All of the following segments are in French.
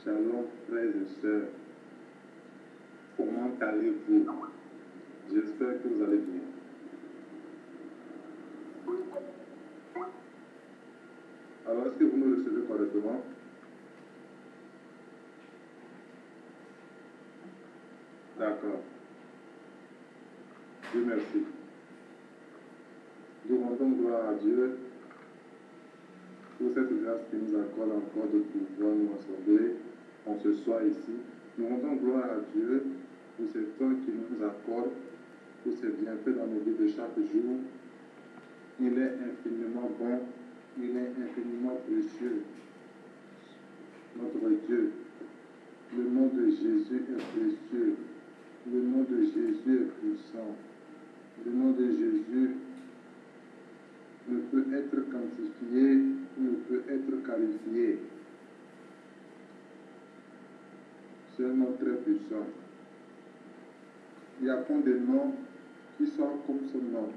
Shalom, frères et sœurs. Comment allez-vous? J'espère que vous allez bien. Alors, est-ce que vous me recevez correctement? D'accord. Dieu merci. Nous rendons gloire à Dieu pour cette grâce qui nous accorde encore de pouvoir nous rassembler en ce soir ici. Nous rendons gloire à Dieu pour ce temps qu'il nous accorde, pour ses bienfaits dans nos vies de chaque jour. Il est infiniment bon, il est infiniment précieux. Notre Dieu, le nom de Jésus est précieux, le nom de Jésus est puissant, le nom de Jésus ne peut être quantifié, ne peut être qualifié. C'est un nom très puissant. Il n'y a pas de nom qui soit comme son nom.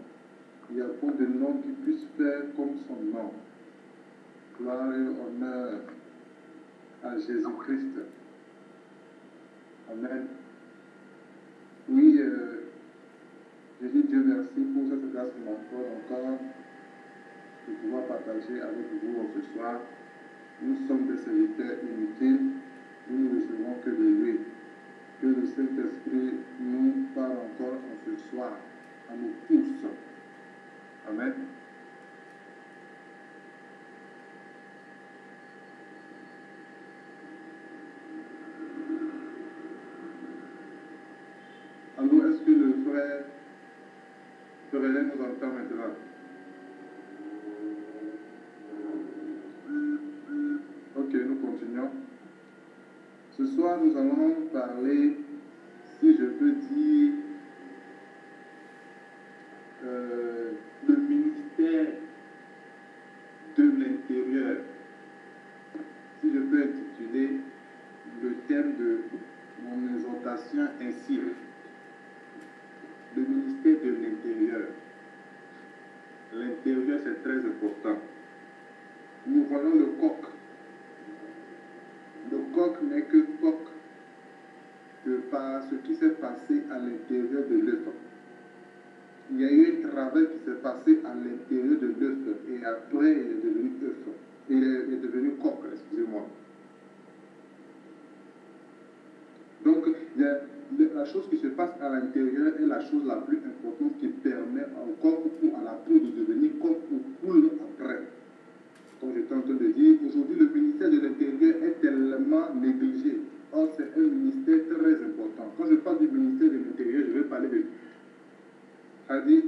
Il n'y a pas de nom qui puisse faire comme son nom. Gloire et honneur à Jésus-Christ. Amen. Oui, je dis Dieu merci pour cette grâce qui m'accorde encore de pouvoir partager avec vous ce soir. Nous sommes des serviteurs inutiles. Nous ne recevons que de lui. Que le Saint-Esprit nous parle encore en ce soir, à nous tous. Amen. Alors, est-ce que le frère Ferrelin nous entend maintenant? Ok, nous continuons. Ce soir, nous allons parler, si je peux dire, le ministère de l'intérieur. Si je peux intituler le thème de mon exhortation ainsi. Le ministère de l'intérieur. L'intérieur, c'est très important. Nous voyons le coq. Le coq n'est que coq que par ce qui s'est passé à l'intérieur de l'œuf. Il y a eu un travail qui s'est passé à l'intérieur de l'œuf et après il est devenu œuf. Il est devenu coq, excusez-moi. Donc, la chose qui se passe à l'intérieur est la chose la plus importante qui permet au coq ou à la poule de devenir coq ou poule après. Comme j'étais en train de dire, aujourd'hui le ministère de l'Intérieur est tellement négligé. Or, c'est un ministère très important. Quand je parle du ministère de l'Intérieur, je vais parler de, c'est-à-dire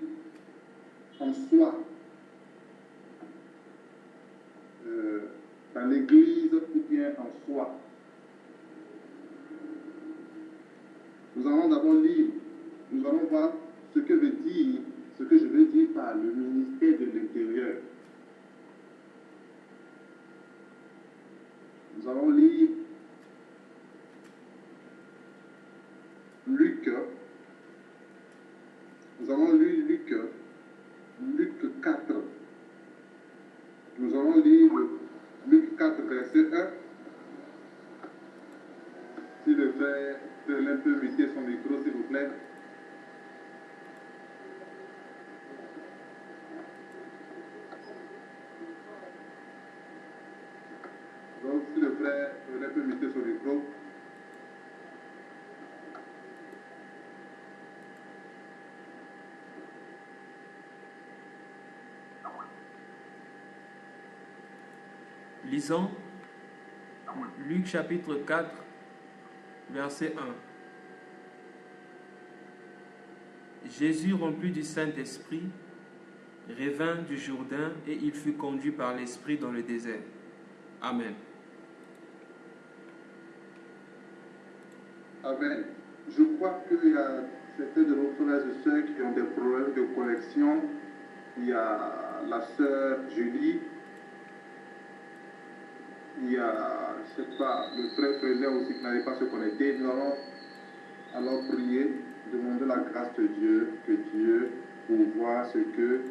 en soi, dans l'église ou bien en soi. Nous allons d'abord lire, nous allons voir ce que je veux dire par le ministère de l'Intérieur. Nous allons lire Luc. Nous allons lire Luc 4. Nous allons lire Luc 4, verset 1. Si le frère Ferlin peut muter son micro, s'il vous plaît. Donc, si le frère Ferlin peut muter son micro. Lisons Luc chapitre 4, verset 1. Jésus, rempli du Saint-Esprit, revint du Jourdain et il fut conduit par l'Esprit dans le désert. Amen. Amen. Je crois qu'il y a certains de nos frères et sœurs qui ont des problèmes de connexion. Il y a la sœur Julie. Il y a, je ne sais pas, le frère Ferlin aussi qui n'arrive pas à se connecter. Nous allons alors prier, demander la grâce de Dieu, que Dieu pourvoie ce que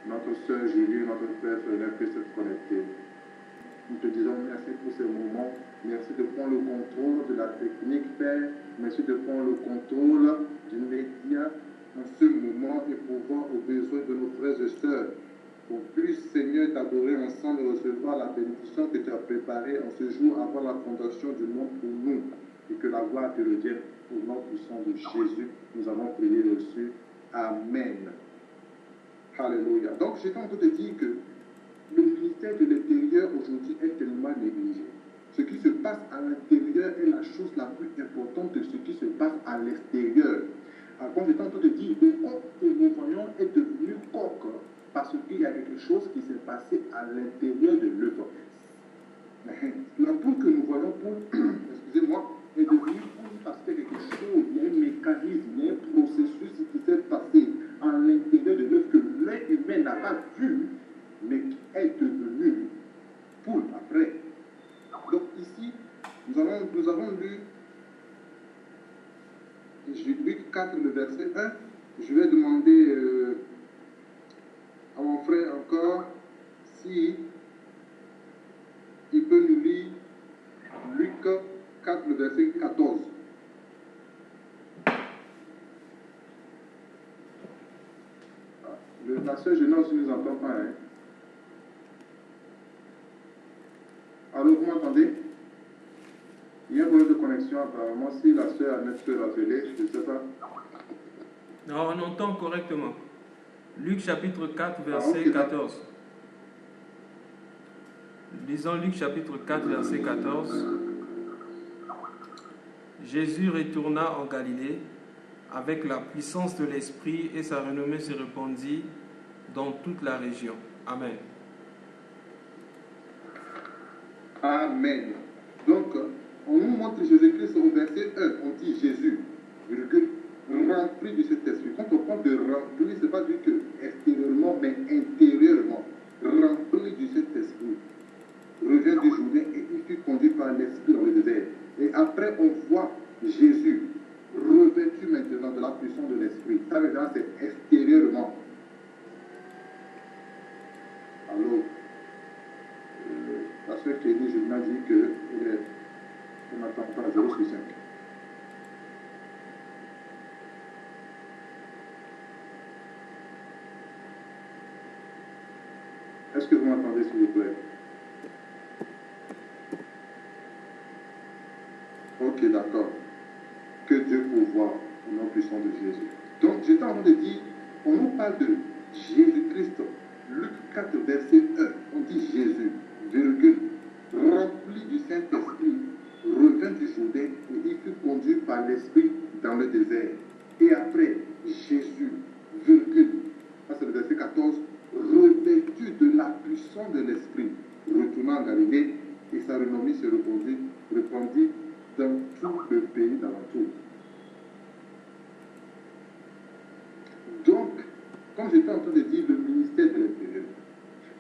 notre sœur Julie et notre frère Ferlin puissent se connecter. Nous te disons merci pour ce moment. Merci de prendre le contrôle de la technique, Père. Merci de prendre le contrôle du média en ce moment et pouvoir aux besoins de nos frères et sœurs. Pour plus, Seigneur, t'adorer ensemble et recevoir la bénédiction que tu as préparée en ce jour avant la fondation du monde pour nous. Et que la gloire te revienne au nom puissant de Jésus. Nous avons prié reçu. Amen. Alléluia. Donc, j'étais en train de dire que le ministère de l'intérieur aujourd'hui est tellement négligé. Ce qui se passe à l'intérieur est la chose la plus importante de ce qui se passe à l'extérieur. Alors, quand j'étais en train de dire que le coq que nous voyons est devenu coq parce qu'il y a quelque chose qui s'est passé à l'intérieur de l'œuf. La poule que nous voyons, excusez-moi, est devenue poule parce qu'il y a quelque chose, il y a un mécanisme, il y a un processus qui s'est passé à l'intérieur de l'œuf que l'œil humain n'a pas vu, mais qui est devenu poule après. Donc ici, nous avons lu Luc 4, le verset 1. Je vais demander à mon frère encore si il peut nous lire Luc 4, le verset 14. La sœur Génose ne nous entend pas. Hein? Allô, vous m'entendez? Il y a un problème de connexion apparemment. Si la sœur Annette peut rappeler, je ne sais pas. Non, on entend correctement. Luc chapitre 4, verset 14. Lisons Luc chapitre 4, verset 14. Jésus retourna en Galilée avec la puissance de l'Esprit et sa renommée se répandit dans toute la région. Amen. Amen. Donc, on nous montre Jésus-Christ au verset 1. On dit Jésus, virgule, rempli de cet esprit. Quand on parle de rempli, ce n'est pas du que extérieurement, mais intérieurement. Rempli de cet esprit. Revient du Jourdain et il fut conduit par l'esprit dans le désert. Et après, on voit Jésus revêtu maintenant de la puissance de l'esprit. Ça veut dire c'est extérieurement. Alors, la sœur Kelly, je m'ai dit qu'on n'attend pas 0 sur 5. Est-ce que vous m'entendez, s'il vous plaît? Ok, d'accord. Que Dieu pourvoie au nom puissant de Jésus. Donc, j'étais en train de dire, on nous parle de Jésus-Christ. Luc 4, verset 1. On dit Jésus, virgule, rempli du Saint-Esprit, revint du Jourdain et il fut conduit par l'Esprit dans le désert. Et après, Jésus, virgule, ça c'est le verset 14, revêtu de la puissance de l'Esprit, retournant en Galilée et sa renommée se répandit dans tout le pays d'alentour. Donc, comme j'étais en train de dire, le ministère de l'Intérieur,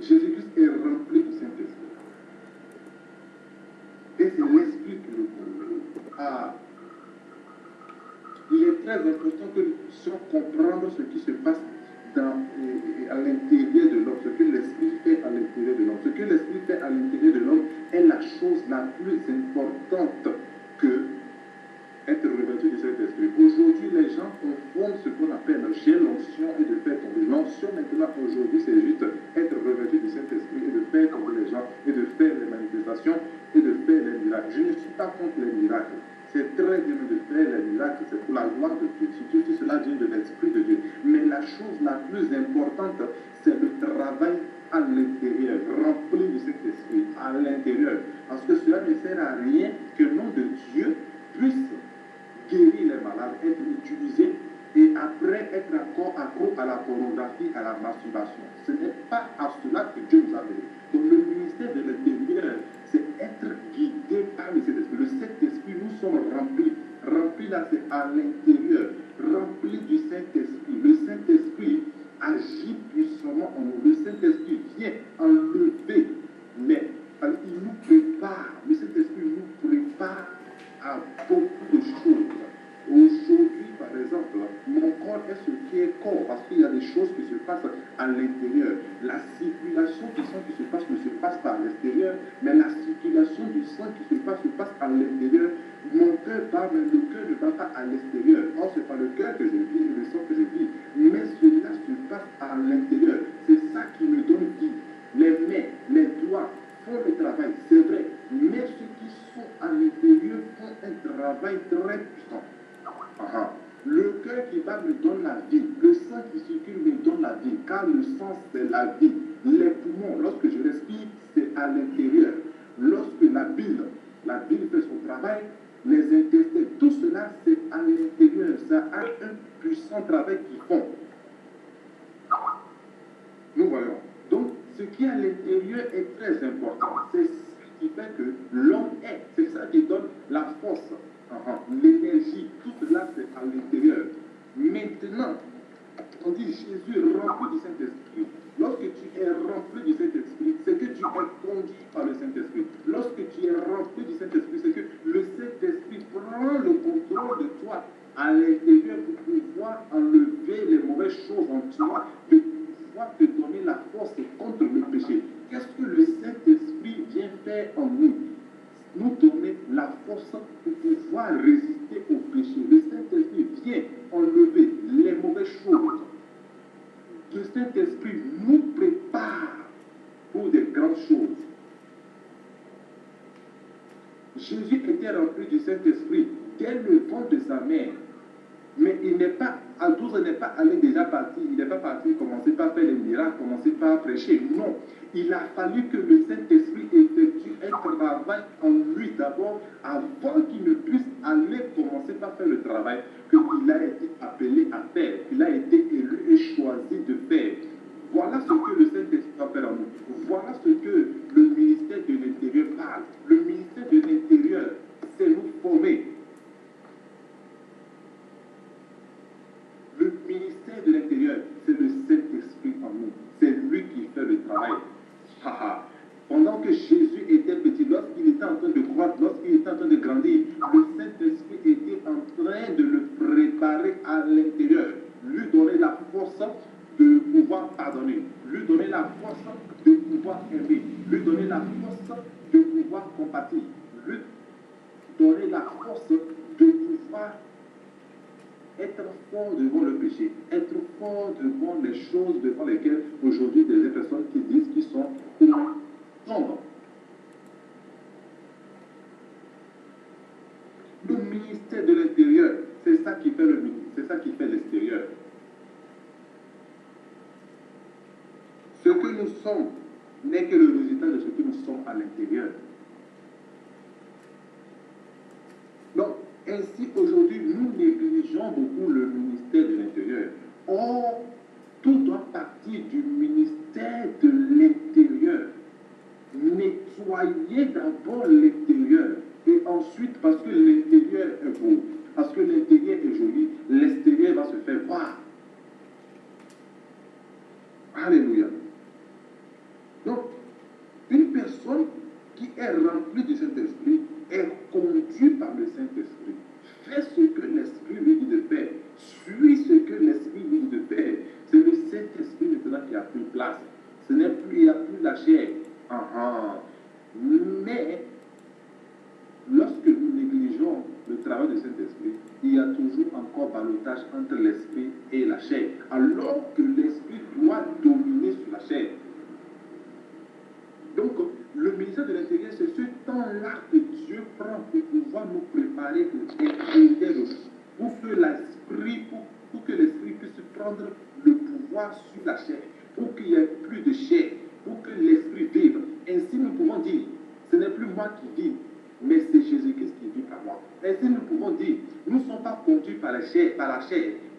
Jésus-Christ est rempli du Saint-Esprit. Et c'est l'Esprit qui le conduit. Il est très important que nous puissions comprendre ce qui se passe à l'intérieur de l'homme, ce que l'Esprit fait à l'intérieur de l'homme. Ce que l'Esprit fait à l'intérieur de l'homme est la chose la plus importante que être revêtu du Saint-Esprit. Aujourd'hui, les gens confondent ce qu'on appelle j'ai l'onction et de faire tomber. L'onction maintenant, aujourd'hui, c'est juste être revêtu du Saint-Esprit et de faire tomber les gens et de faire les manifestations et de faire les miracles. Je ne suis pas contre les miracles. C'est très bien de faire les miracles, c'est pour la gloire de Dieu, surtout si cela vient de l'Esprit de Dieu. Mais la chose la plus importante, c'est le travail à l'intérieur, rempli du Saint-Esprit, à l'intérieur. Parce que cela ne sert à rien que le nom de Dieu puisse guérir les malades, être utilisé et après être encore accro à la pornographie, à la masturbation. Ce n'est pas à cela que Dieu nous a donné. Donc le ministère de l'intérieur, c'est être guidé par le Saint-Esprit. Le Saint-Esprit, nous sommes remplis. Remplis là, c'est à l'intérieur. Remplis du Saint-Esprit. Le Saint-Esprit agit puissamment en nous. Le Saint-Esprit vient enlever, mais il nous prépare. Le Saint-Esprit nous prépare à beaucoup de choses. Aujourd'hui, par exemple, mon corps est ce qui est corps parce qu'il y a des choses qui se passent à l'intérieur. La circulation qui se passe ne se passe passe par l'extérieur, mais la circulation du sang qui se passe à l'intérieur. Mon cœur bat, mais le cœur ne bat pas à l'extérieur. Or, c'est pas le cœur que je vis et le sang que je vis, mais cela se passe à l'intérieur. C'est ça qui me donne vie. Les mains, les doigts font le travail, c'est vrai, mais ceux qui sont à l'intérieur font un travail très puissant. Le cœur qui bat me donne la vie, le sang qui circule me donne la vie, car le sang c'est la vie. Les poumons, lorsque je respire, c'est à l'intérieur. Lorsque la bile fait son travail, les intestins, tout cela c'est à l'intérieur. Ça a un puissant travail qu'ils font. Nous voyons. Donc, ce qui est à l'intérieur est très important. C'est ce qui fait que l'homme est. C'est ça qui donne la force, l'énergie. Tout cela, c'est à l'intérieur. Maintenant, on dit Jésus rempli du Saint-Esprit. Lorsque tu es rempli du Saint-Esprit, c'est que tu es conduit par le Saint-Esprit. Lorsque tu es rempli du Saint-Esprit, c'est que le Saint-Esprit prend le contrôle de toi à l'intérieur pour pouvoir enlever les mauvaises choses en toi, de pouvoir te donner la force contre le péché. Qu'est-ce que le Saint-Esprit vient faire en nous? Nous donner la force pour pouvoir résister au péché. Le Saint-Esprit vient enlever les mauvaises choses. Le Saint-Esprit nous prépare pour des grandes choses. Jésus était rempli du Saint-Esprit dès le ventre de sa mère. Mais il n'est pas, à 12 ans, il n'est pas allé déjà partir, il n'est pas parti commencer par faire les miracles, commencer par prêcher. Non, il a fallu que le Saint-Esprit effectue un travail en lui d'abord, avant qu'il ne puisse aller commencer par faire le travail qu'il a été appelé à faire, qu'il a été élu et choisi de faire. Voilà ce que le Saint-Esprit va faire en nous. Voilà ce que le ministère de l'Intérieur parle. Le ministère de l'Intérieur, c'est nous former. Le ministère de l'Intérieur, c'est le Saint-Esprit en nous. C'est lui qui fait le travail. Pendant que Jésus était petit, lorsqu'il était en train de croître, lorsqu'il était en train de grandir, le Saint-Esprit était en train de le préparer à l'intérieur, lui donner la force de pouvoir pardonner, lui donner la force de pouvoir aimer, lui donner la force de pouvoir compatir, lui donner la force de pouvoir être fort devant le péché, être fort devant les choses devant lesquelles aujourd'hui des personnes qui disent qu'ils sont sombres. Le ministère de l'Intérieur, c'est ça qui fait le ministère, c'est ça qui fait l'extérieur. Ce que nous sommes n'est que le résultat de ce que nous sommes à l'intérieur. Donc, ainsi, aujourd'hui, nous négligeons beaucoup le ministère de l'Intérieur. Or, tout doit partir du ministère de l'Intérieur. Nettoyer d'abord l'intérieur. Et ensuite, parce que l'intérieur est beau, parce que l'intérieur est joli, l'extérieur va se faire voir. Alléluia. Donc, une personne qui est remplie du Saint-Esprit est conduite par le Saint-Esprit. Fais ce que l'Esprit lui dit de faire. Suis ce que l'Esprit lui dit de faire. C'est le Saint-Esprit maintenant qui a pris place. Ce n'est plus, il n'y a plus la chair. Mais, lorsque nous négligeons le travail du Saint-Esprit, il y a toujours encore ballottage entre l'Esprit et la chair. Alors que l'Esprit doit dominer sur la chair. Donc, le ministère de l'Intérieur, c'est ce temps-là que Dieu prend pour pouvoir nous préparer pour que l'Esprit puisse prendre le pouvoir sur la chair, pour qu'il n'y ait plus de chair, pour que l'Esprit vive. Ainsi, nous pouvons dire, ce n'est plus moi qui vis, mais c'est Jésus-Christ qui vit par moi. Ainsi, nous pouvons dire, nous ne sommes pas conduits par la chair,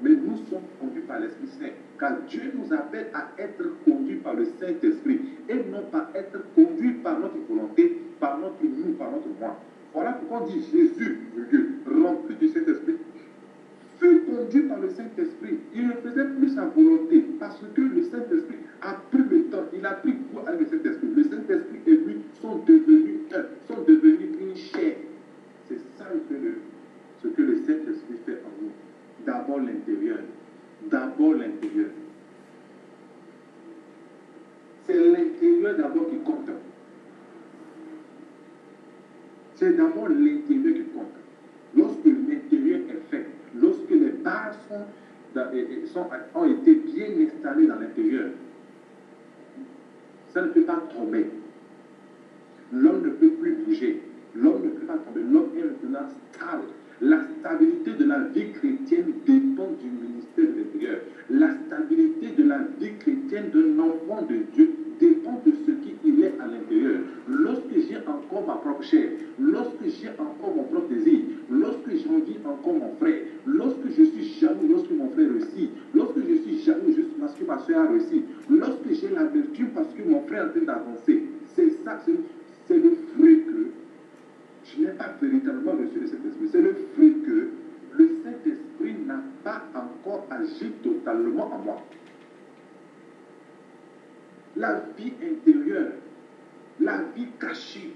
mais nous sommes conduits par l'Esprit Saint. Car Dieu nous appelle à être conduits par le Saint-Esprit et non pas être conduits par notre volonté, par notre nous, par notre moi. Voilà pourquoi on dit Jésus, rempli du Saint-Esprit, fut conduit par le Saint-Esprit. Il ne faisait plus sa volonté parce que le Saint-Esprit a pris le temps, il a pris goût avec le Saint-Esprit. Le Saint-Esprit et lui sont devenus un, sont devenus une chair. C'est ça ce que le Saint-Esprit fait en nous. D'abord l'intérieur. D'abord l'intérieur. C'est l'intérieur d'abord qui compte. C'est d'abord l'intérieur qui compte. Lorsque l'intérieur est fait, lorsque les bases ont été bien installées dans l'intérieur, ça ne peut pas tomber. L'homme ne peut plus bouger. L'homme ne peut pas tomber. L'homme est maintenant stable. La stabilité de la vie chrétienne dépend du ministère de l'intérieur. La stabilité de la vie chrétienne d'un enfant de Dieu dépend de ce qu'il est à l'intérieur. Lorsque j'ai encore ma propre chair, lorsque j'ai encore mon propre désir, lorsque j'envie encore mon frère, lorsque je suis jaloux lorsque mon frère réussit, lorsque je suis jaloux juste parce que ma soeur a réussi, lorsque j'ai l'amertume parce que mon frère est en train d'avancer, c'est ça, c'est le fruit que je n'ai pas véritablement reçu de cet esprit. C'est le fruit que le Saint-Esprit n'a pas encore agi totalement en moi. La vie intérieure, la vie cachée.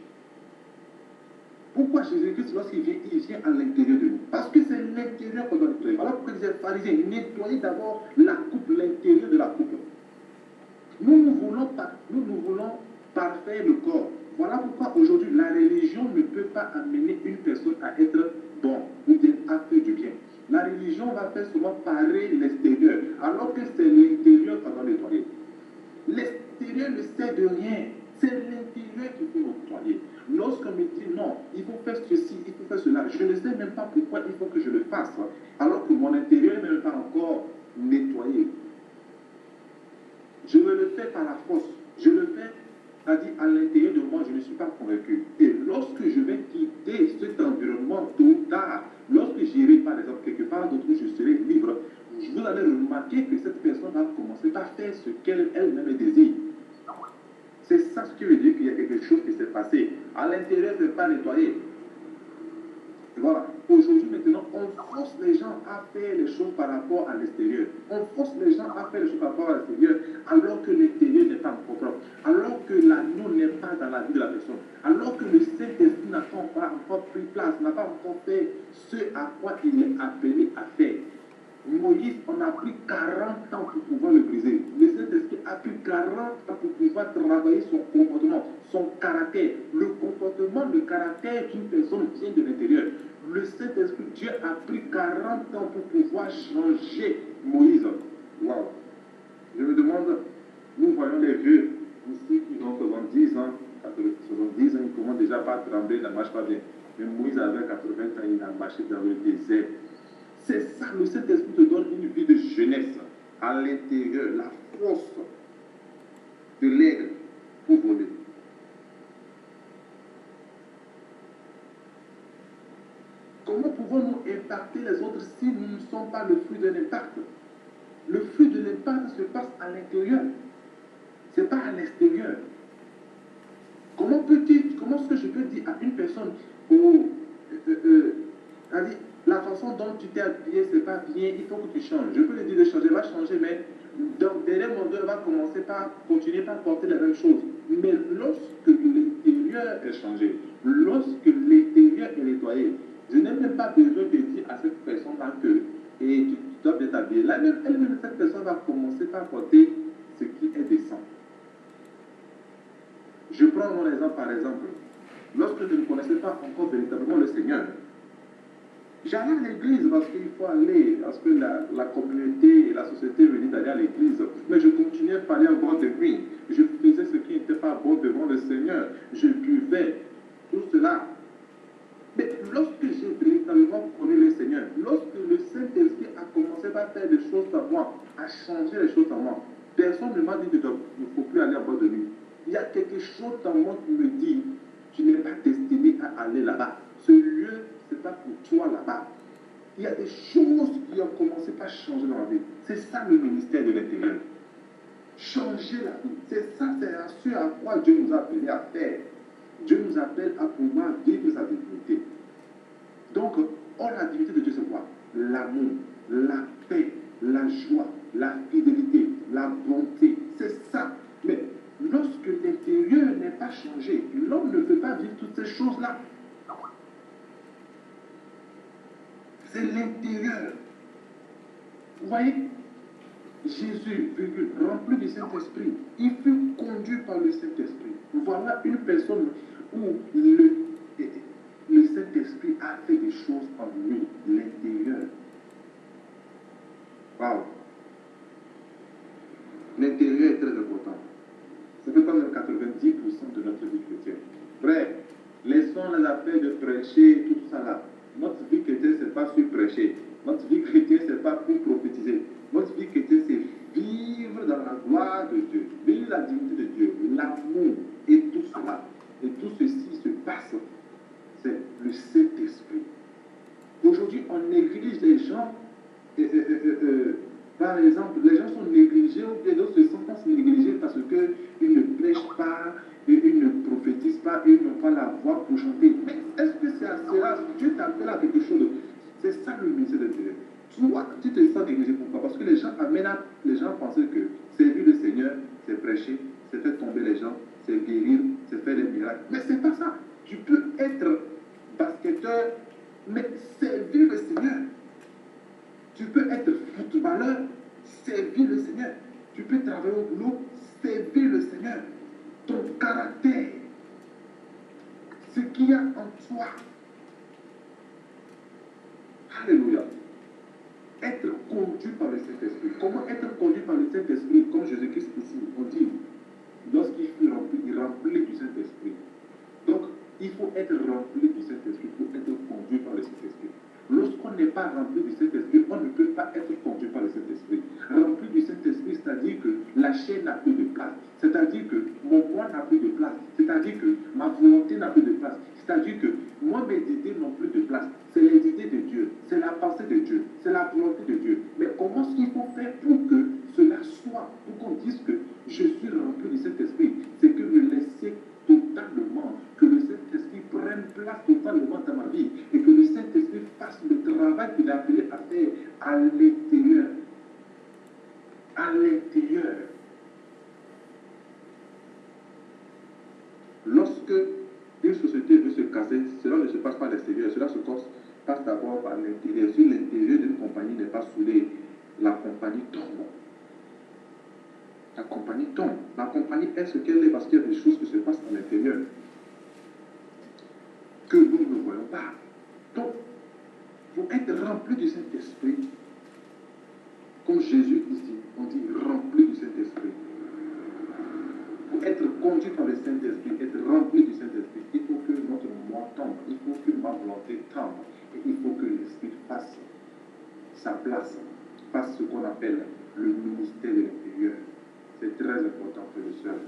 Pourquoi Jésus-Christ, lorsqu'il vient, il vient à l'intérieur de nous? Parce que c'est l'intérieur qu'on doit nettoyer. Voilà pourquoi il disait pharisien, nettoyez d'abord la coupe, l'intérieur de la coupe. Nous voulons parfaire le corps. Voilà pourquoi aujourd'hui la religion ne peut pas amener une personne à être bon ou bien à faire du bien. La religion va faire souvent parer l'extérieur, alors que c'est l'intérieur qu'on doit nettoyer. L'extérieur ne sert de rien. C'est l'intérieur qu'il faut nettoyer. Lorsqu'on me dit non, il faut faire ceci, il faut faire cela, je ne sais même pas pourquoi il faut que je le fasse, alors que mon intérieur n'est même pas encore nettoyé. Je me le fais par la force. Je le fais, c'est-à-dire à l'intérieur de moi, je ne suis pas convaincu. Et lorsque je vais quitter cet environnement tôt ou tard, lorsque j'irai par exemple quelque part d'autre où je serai libre, vous allez remarquer que cette personne va commencer par faire ce qu'elle elle-même désire. C'est ça ce qui veut dire qu'il y a quelque chose qui s'est passé. À l'intérieur, ce n'est pas nettoyé. Voilà. Aujourd'hui, maintenant, on force les gens à faire les choses par rapport à l'extérieur. On force les gens à faire les choses par rapport à l'extérieur, alors que l'intérieur n'est pas encore propre. Alors que l'agneau n'est pas dans la vie de la personne. Alors que le Saint-Esprit n'a pas encore pris place, n'a pas encore fait ce à quoi il est appelé à faire. Moïse, on a pris 40 ans pour pouvoir le briser. Le Saint-Esprit a pris 40 ans pour pouvoir travailler son comportement, son caractère. Le comportement, le caractère d'une personne vient de l'intérieur. Le Saint-Esprit, Dieu a pris 40 ans pour pouvoir changer Moïse. Waouh! Je me demande, nous voyons les vieux ici qui ont 70 ans, 70 ans, ils commencent déjà pas à trembler, ils ne marchent pas bien. Mais Moïse avait 80 ans, il a marché dans le désert. C'est ça, le Saint-Esprit te donne une vie de jeunesse à l'intérieur, la force de l'aigle pour voler. Comment pouvons-nous impacter les autres si nous ne sommes pas le fruit de l'impact? Le fruit de l'impact se passe à l'intérieur, ce n'est pas à l'extérieur. Comment est-ce que je peux dire à une personne, la façon dont tu t'es habillé, c'est pas bien, il faut que tu changes. Je peux lui dire de changer, elle va changer, mais derrière mon dos, elle va commencer par continuer par porter la même chose. Mais lorsque l'intérieur est changé, lorsque l'intérieur est nettoyé, je n'ai même pas besoin de dire à cette personne-là que tu dois bien t'habiller. Là, elle-même, cette personne va commencer par porter ce qui est décent. Je prends mon exemple par exemple. Lorsque je ne connaissais pas encore véritablement le Seigneur, j'allais à l'église parce qu'il faut aller, parce que la communauté et la société venaient d'aller à l'église. Mais je continuais par aller en boîte de nuit. Je faisais ce qui n'était pas bon devant le Seigneur. Je buvais, tout cela. Mais lorsque j'ai véritablement connu le Seigneur, lorsque le Saint-Esprit a commencé à faire des choses à moi, à changer les choses à moi, personne ne m'a dit qu'il ne faut plus aller en boîte de nuit. Il y a quelque chose dans moi qui me dit, tu n'es pas destiné à aller là-bas. Ce lieu, ce n'est pas pour toi là-bas. Il y a des choses qui ont commencé par changer dans la vie. C'est ça le ministère de l'intérieur. Changer la vie. C'est ça, c'est ce à quoi Dieu nous a appelés à faire. Dieu nous appelle à pouvoir vivre sa divinité. Donc, la divinité de Dieu, c'est quoi? L'amour, la paix, la joie, la fidélité, la bonté. C'est ça. Mais lorsque l'intérieur n'est pas changé, l'homme ne peut pas vivre toutes ces choses-là. C'est l'intérieur. Vous voyez, Jésus, rempli du Saint-Esprit, il fut conduit par le Saint-Esprit. Voilà une personne où Saint-Esprit a fait des choses en lui, l'intérieur. Waouh! L'intérieur est très important. Ça fait comme 90% de notre vie chrétienne. Bref, laissons les affaires de prêcher, tout ça là. Notre vie chrétienne, ce n'est pas sur prêcher. Notre vie chrétienne, ce n'est pas pour prophétiser. Notre vie chrétienne, c'est vivre dans la gloire de Dieu, vivre la dignité de Dieu, l'amour et tout cela. Et tout ceci se passe. C'est le Saint-Esprit. Aujourd'hui, on néglige les gens. Par exemple, les gens sont négligés ou bien d'autres se sentent négligés parce qu'ils ne prêchent pas, ils ne prophétisent pas, ils n'ont pas la voix pour chanter. Mais est-ce que c'est à cela? Dieu t'appelle à quelque chose? C'est ça le ministère de Dieu. Toi, tu te sens négligé. Pourquoi? Parce que les gens amènent les gens à penser que servir le Seigneur, c'est prêcher, c'est faire tomber les gens, c'est guérir, c'est faire des miracles. Mais c'est pas ça. Tu peux être basketteur, mais servir le Seigneur. Tu peux être footballeur, servir le Seigneur. Tu peux travailler au boulot, servir le Seigneur. Ton caractère, ce qu'il y a en toi. Alléluia. Être conduit par le Saint-Esprit. Comment être conduit par le Saint-Esprit? Comme Jésus-Christ ici, on dit, lorsqu'il fut rempli, il remplit du Saint-Esprit. Donc, il faut être rempli du Saint-Esprit pour être conduit par le Saint-Esprit. Lorsqu'on n'est pas rempli du Saint-Esprit, on ne peut pas être conduit par le Saint-Esprit. Rempli du Saint-Esprit, c'est-à-dire que la chair n'a plus de place. C'est-à-dire que mon moi n'a plus de place. C'est-à-dire que ma volonté n'a plus de place. C'est-à-dire que moi, mes idées n'ont plus de place. C'est les idées de Dieu. C'est la pensée de Dieu. C'est la volonté de Dieu. Mais comment est-ce qu'il faut faire pour que cela soit, pour qu'on dise que je suis rempli du Saint-Esprit? C'est que me laisser totalement, que le Saint-Esprit prenne place totalement dans ma vie et que le Saint-Esprit fasse le travail qu'il a appelé à faire à l'intérieur. À l'intérieur. Lorsque une société veut se casser, cela ne se passe pas à l'extérieur, cela se passe d'abord par l'intérieur. Si l'intérieur d'une compagnie n'est pas soudé, la compagnie tombe. La compagnie tombe. La compagnie est ce qu'elle est parce qu'il y a des choses qui se passent à l'intérieur que nous ne voyons pas. Donc, pour être rempli du Saint-Esprit, comme Jésus ici, on dit rempli du Saint-Esprit. Pour être conduit par le Saint-Esprit, être rempli du Saint-Esprit, il faut que notre moi tombe, il faut que ma volonté tombe, et il faut que l'Esprit fasse sa place, fasse ce qu'on appelle le ministère de l'intérieur. C'est très important, frères et sœurs.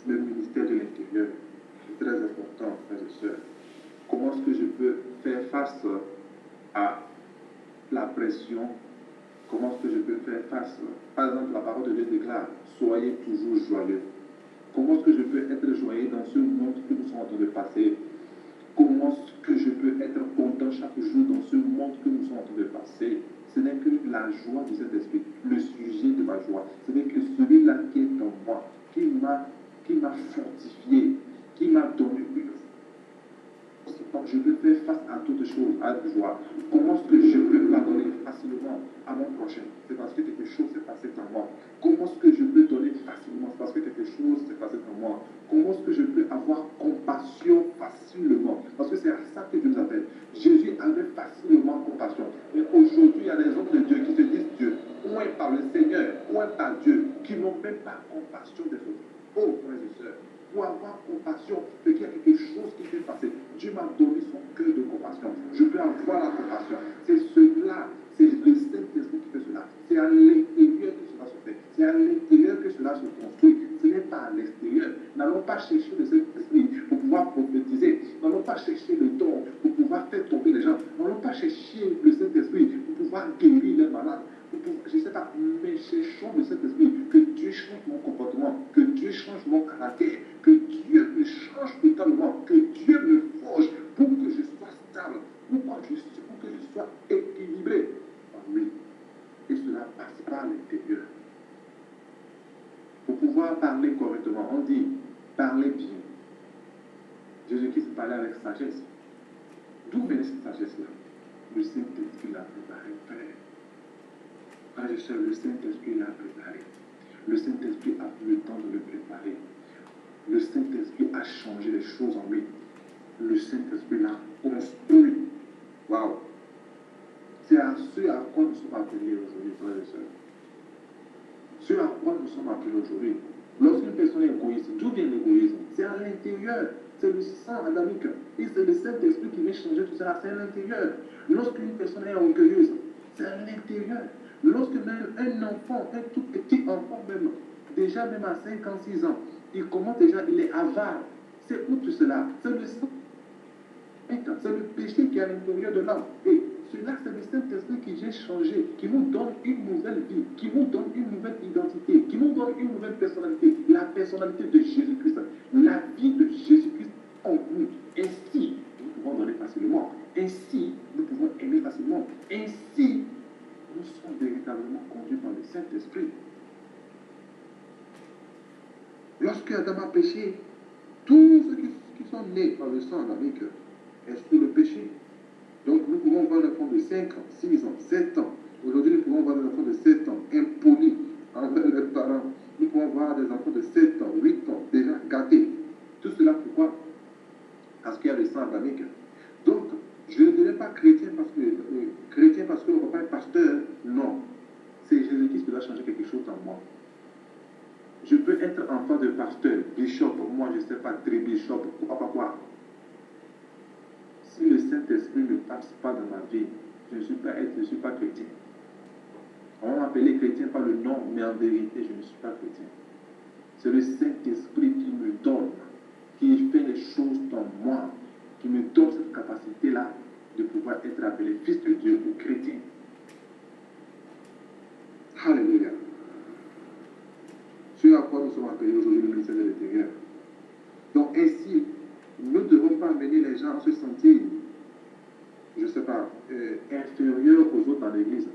Le ministère de l'intérieur, c'est très important, frères et sœurs. Comment est-ce que je peux faire face à la pression? Comment est-ce que je peux faire face? Par exemple, la parole de Dieu déclare, soyez toujours joyeux. Comment est-ce que je peux être joyeux dans ce monde que nous sommes en train de passer? Comment est-ce que je peux être content chaque jour dans ce monde que nous sommes en train de passer? Ce n'est que la joie de cet esprit, le sujet de ma joie. Ce n'est que celui-là qui est en moi, qui m'a fortifié, qui m'a donné une force. Je peux faire face à toutes choses, à la joie. Comment est-ce que je peux pardonner facilement à mon prochain? C'est parce que quelque chose s'est passé en moi. Comment est-ce que je peux donner facilement? C'est parce que quelque chose s'est passé en moi. Comment est-ce que je peux avoir compassion facilement? Parce que c'est à ça que Dieu nous appelle. Jésus avait facilement compassion. Mais aujourd'hui, il y a des hommes de Dieu qui se disent Dieu, ou est par le Seigneur, ou est par Dieu, qui n'ont même pas compassion des autres. Oh, frères et sœurs, pour avoir compassion de qu'il y a quelque chose qui s'est passé. Dieu m'a donné son cœur de compassion. Je peux avoir la compassion. C'est cela, c'est le Saint-Esprit qui fait cela. C'est à l'intérieur que cela se fait. C'est à l'intérieur que cela se construit. Ce n'est pas à l'extérieur. N'allons pas chercher le Saint-Esprit pour pouvoir prophétiser. N'allons pas chercher le don pour pouvoir faire tomber les gens. N'allons pas chercher le Saint-Esprit pour pouvoir guérir les malades. Je ne sais pas, mais cherchons le Saint-Esprit, que Dieu change mon comportement, que Dieu change mon caractère, que Dieu me change totalement, que Dieu me forge pour que je sois stable, pour que je sois équilibré. Oui, et cela passe par l'intérieur. Pour pouvoir parler correctement, on dit parler bien. Jésus-Christ parlait avec sagesse. D'où venait cette sagesse-là? Le Saint-Esprit l'a préparé, frère. Frère et sœurs, le Saint-Esprit l'a préparé. Le Saint-Esprit a pris le temps de le préparer. Le Saint-Esprit a changé les choses en lui. le Saint-Esprit l'a construit. Waouh! C'est à ce à quoi nous sommes appelés aujourd'hui, frères et sœurs. Ce à quoi nous sommes appelés aujourd'hui. Lorsqu'une personne est égoïste, d'où vient l'égoïsme? C'est à l'intérieur. C'est le sang adamique. Et c'est le Saint-Esprit qui vient changer tout ça. C'est à l'intérieur. Lorsqu'une personne est orgueilleuse, c'est à l'intérieur. Lorsque même un enfant, un tout petit enfant même, déjà même à 5 ans, 6 ans, il commence déjà, il est avare. C'est où tout cela? C'est le sang. C'est le péché qui est à l'intérieur de l'homme. Et cela, c'est le Saint-Esprit qui vient changer, qui nous donne une nouvelle vie, qui nous donne une nouvelle identité, qui nous donne une nouvelle personnalité. La personnalité de Jésus-Christ, la vie de Jésus-Christ en nous. Ainsi, nous pouvons donner facilement. Ainsi, nous pouvons aimer facilement. Ainsi, nous sommes véritablement conduits par le Saint-Esprit. Lorsque Adam a péché, tous ceux qui sont nés par le sang adamique est sous le péché. Donc nous pouvons voir un enfant de 5 ans, 6 ans, 7 ans. Aujourd'hui, nous pouvons voir des enfants de 7 ans, impolis envers leurs parents. Nous pouvons voir des enfants de 7 ans, 8 ans, déjà gâtés. Tout cela pourquoi? Parce qu'il y a le sang adamique. Donc, je ne dirais pas chrétien parce que mon papa est pasteur. Non. C'est Jésus-Christ qui doit changer quelque chose en moi. Je peux être enfant de pasteur, bishop, moi je ne sais pas, tribishop, pourquoi pas quoi. Si le Saint-Esprit ne passe pas dans ma vie, je ne suis pas chrétien. On va m'appeler chrétien par le nom, mais en vérité, je ne suis pas chrétien. C'est le Saint-Esprit qui me donne, qui fait les choses dans moi, qui me donne cette capacité-là de pouvoir être appelé fils de Dieu ou chrétien. Alléluia. Ce à quoi nous sommes appelés aujourd'hui le ministère de l'Intérieur. Donc ainsi, nous ne devons pas amener les gens à se sentir, je ne sais pas, inférieurs aux autres dans l'église.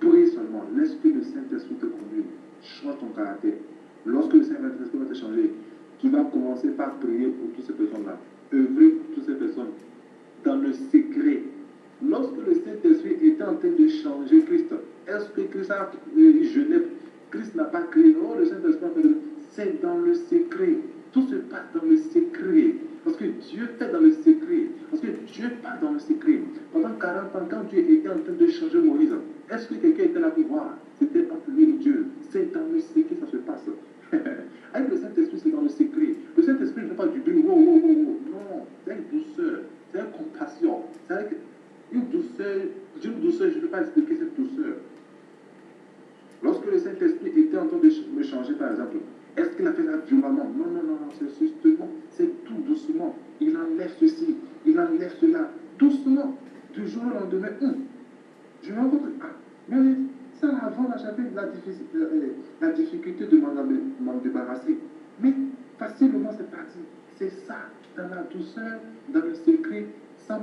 Prie seulement, laisse que le Saint-Esprit te conduise, change ton caractère. Lorsque le Saint-Esprit va te changer, tu vas commencer par prier pour toutes ces personnes-là, œuvrer pour toutes ces personnes, dans le secret. Lorsque le Saint-Esprit était en train de changer Christ, est-ce que Christ a jeûné? Christ n'a pas crié, non, le Saint-Esprit a fait de... C'est dans le secret. Tout se passe dans le secret. Parce que Dieu fait dans le secret. Parce que Dieu parle dans le secret. Pendant 40 ans, quand Dieu était en train de changer Moïse, est-ce que quelqu'un était là pour voir? C'était entre lui et Dieu. C'est dans le secret que ça se passe. Avec le Saint-Esprit, c'est dans le secret. Le Saint-Esprit ne fait pas du bruit. Oh, oh, oh, oh. Non, c'est avec douceur, c'est avec compassion, c'est avec une douceur. Je ne peux pas expliquer cette douceur. Lorsque le Saint-Esprit était en train de me changer, par exemple, est-ce qu'il a fait ça violemment? Non, non, non, non, c'est justement, c'est tout doucement. Il enlève ceci, il enlève cela, doucement, du jour au lendemain. Je me rends compte, mais ça avant, là, j'avais la difficulté de m'en débarrasser. Mais facilement, c'est parti. C'est ça, dans la douceur, dans le secret, sans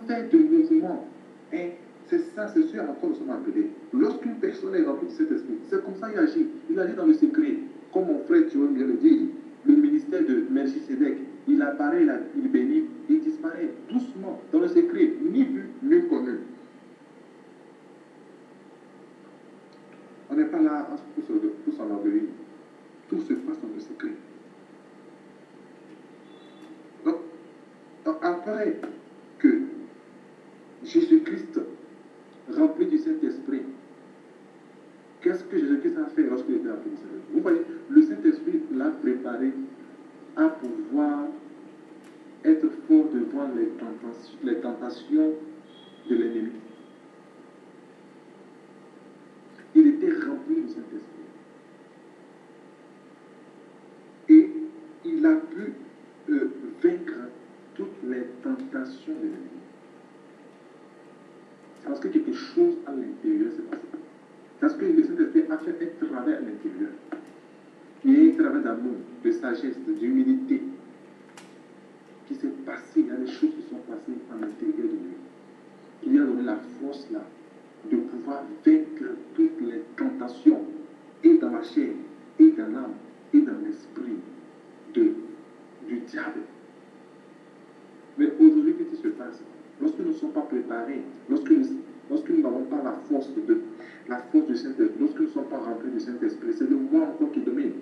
faire de mouvement. Et c'est ça, c'est ce à quoi nous sommes appelés. Lorsqu'une personne est remplie de cet esprit, c'est comme ça qu'il agit. Il agit dans le secret. Comme mon frère Thierry vient de le dire, le ministère de Melchisedec, il apparaît, il bénit, il disparaît doucement, dans le secret, ni vu, ni connu. On n'est pas là pour s'enorgueillir. Tout se passe dans le secret. Donc après que Jésus-Christ, rempli du Saint-Esprit, qu'est-ce que Jésus-Christ a fait lorsqu'il était rempli du Saint-Esprit? Vous voyez, le Saint-Esprit l'a préparé à pouvoir être fort devant les tentations de l'ennemi. Il était rempli du Saint-Esprit. Et il a pu vaincre toutes les tentations de l'ennemi. C'est parce que quelque chose à l'intérieur s'est passé. Parce que le Saint-Esprit a fait un travail à l'intérieur. Il y a un travail d'amour, de sagesse, d'humilité qui s'est passé. Il y a des choses qui sont passées à l'intérieur de lui. Il lui a donné la force là de pouvoir vaincre toutes les tentations, et dans la chair, et dans l'âme, et dans l'esprit du diable. Mais aujourd'hui, qu'est-ce qui se passe? Lorsque nous ne sommes pas préparés, lorsque nous n'avons pas la force du Saint-Esprit, lorsque nous ne sommes pas remplis du Saint-Esprit, c'est le moi encore qui domine.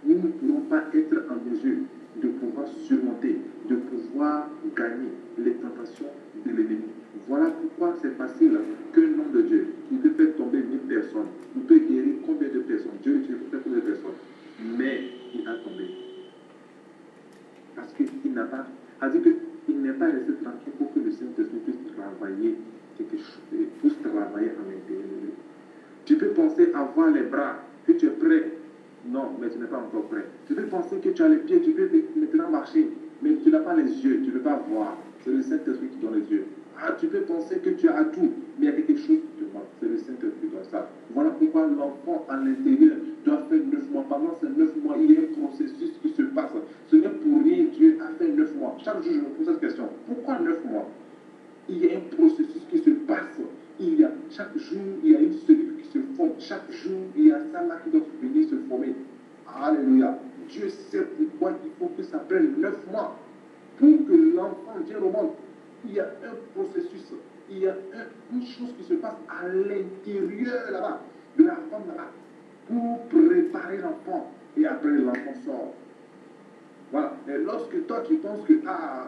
nous ne pourrons pas être en mesure de pouvoir surmonter, de pouvoir gagner les tentations de l'ennemi. Voilà pourquoi c'est facile qu'un homme de Dieu, il peut faire tomber 1000 personnes, il peut guérir combien de personnes, Dieu utilise pour faire combien de personnes, mais il a tombé. Parce qu'il n'a pas, c'est-à-dire qu'il n'est pas resté tranquille pour que le Saint-Esprit puisse travailler quelque chose, puisse travailler en l'intérieur de lui. Tu peux penser avoir les bras, que tu es prêt. Non, mais tu n'es pas encore prêt. Tu peux penser que tu as les pieds, tu peux maintenant marcher, mais tu n'as pas les yeux, tu ne peux pas voir. C'est le Saint-Esprit qui donne les yeux. Ah, tu peux penser que tu as tout, mais il y a quelque chose qui te manque. C'est le Saint-Esprit qui donne ça. Voilà pourquoi l'enfant à l'intérieur doit faire 9 mois. Pendant ces 9 mois, il y a un processus qui se passe. Ce n'est pour rien Dieu a fait 9 mois. Chaque jour, je me pose cette question. Pourquoi 9 mois? Il y a un processus qui se passe. Il y a, chaque jour, il y a une cellule qui se forme. Chaque jour, il y a ça là qui doit venir se former. Alléluia. Dieu sait pourquoi il faut que ça prenne 9 mois pour que l'enfant vienne au monde. Il y a un processus, il y a une chose qui se passe à l'intérieur là-bas, de la femme là-bas, pour préparer l'enfant. Et après, l'enfant sort. Voilà. Et lorsque toi tu penses que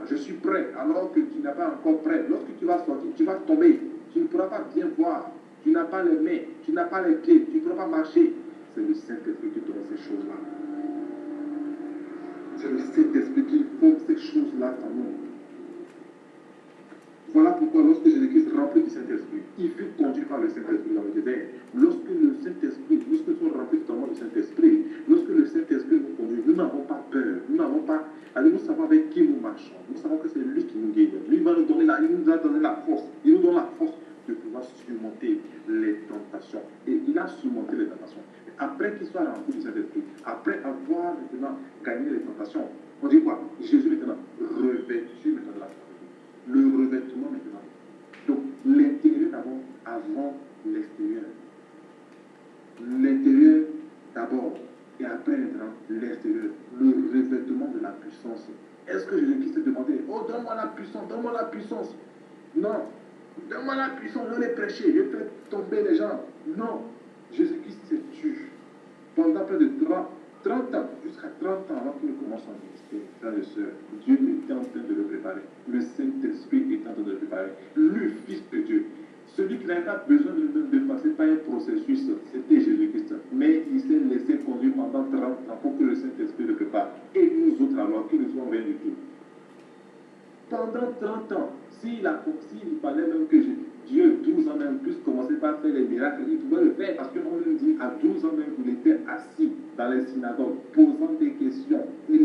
je suis prêt, alors que tu n'es pas encore prêt, lorsque tu vas sortir, tu vas tomber, tu ne pourras pas bien voir, tu n'as pas les mains, tu n'as pas les pieds, tu ne pourras pas marcher. C'est le Saint-Esprit qui donne ces choses-là. C'est le Saint-Esprit qui forme ces choses-là en nous. Voilà pourquoi lorsque Jésus-Christ rempli du Saint-Esprit, il fut conduit par le Saint-Esprit dans le désert. Lorsque nous sommes remplis totalement du Saint-Esprit, lorsque le Saint-Esprit nous conduit, nous n'avons pas peur, nous savons avec qui nous marchons, nous savons que c'est lui qui nous guide. Lui va nous donner il nous a donné la force, il nous donne la force de pouvoir surmonter les tentations. Et il a surmonté les tentations. Après qu'il soit rempli du Saint-Esprit, après avoir maintenant gagné les tentations, on dit quoi? Jésus maintenant revêtu maintenant de la force. Le revêtement maintenant. Donc, l'intérieur d'abord avant l'extérieur. L'intérieur d'abord et après maintenant l'extérieur. Le revêtement de la puissance. Est-ce que Jésus-Christ s'est demandé, oh, donne-moi la puissance, donne-moi la puissance? Non. Donne-moi la puissance, je vais les prêcher, je vais faire tomber les gens. Non. Jésus-Christ s'est tué pendant près de 30 ans, jusqu'à 30 ans avant qu'il ne commence son ministère, frères et sœurs, Dieu était en train de le préparer. Le Saint-Esprit était en train de le préparer. Le Fils de Dieu. Celui qui n'avait pas besoin de passer par un processus, c'était Jésus-Christ. Mais il s'est laissé conduire pendant 30 ans pour que le Saint-Esprit le prépare. Et nous autres alors, qui ne sommes rien du tout. Pendant 30 ans, s'il fallait même que Dieu, 12 ans même, puisse commencer par faire les miracles, il pouvait le faire parce qu'on lui dit à 12 ans même, il était assis dans les synagogues, posant des questions. Et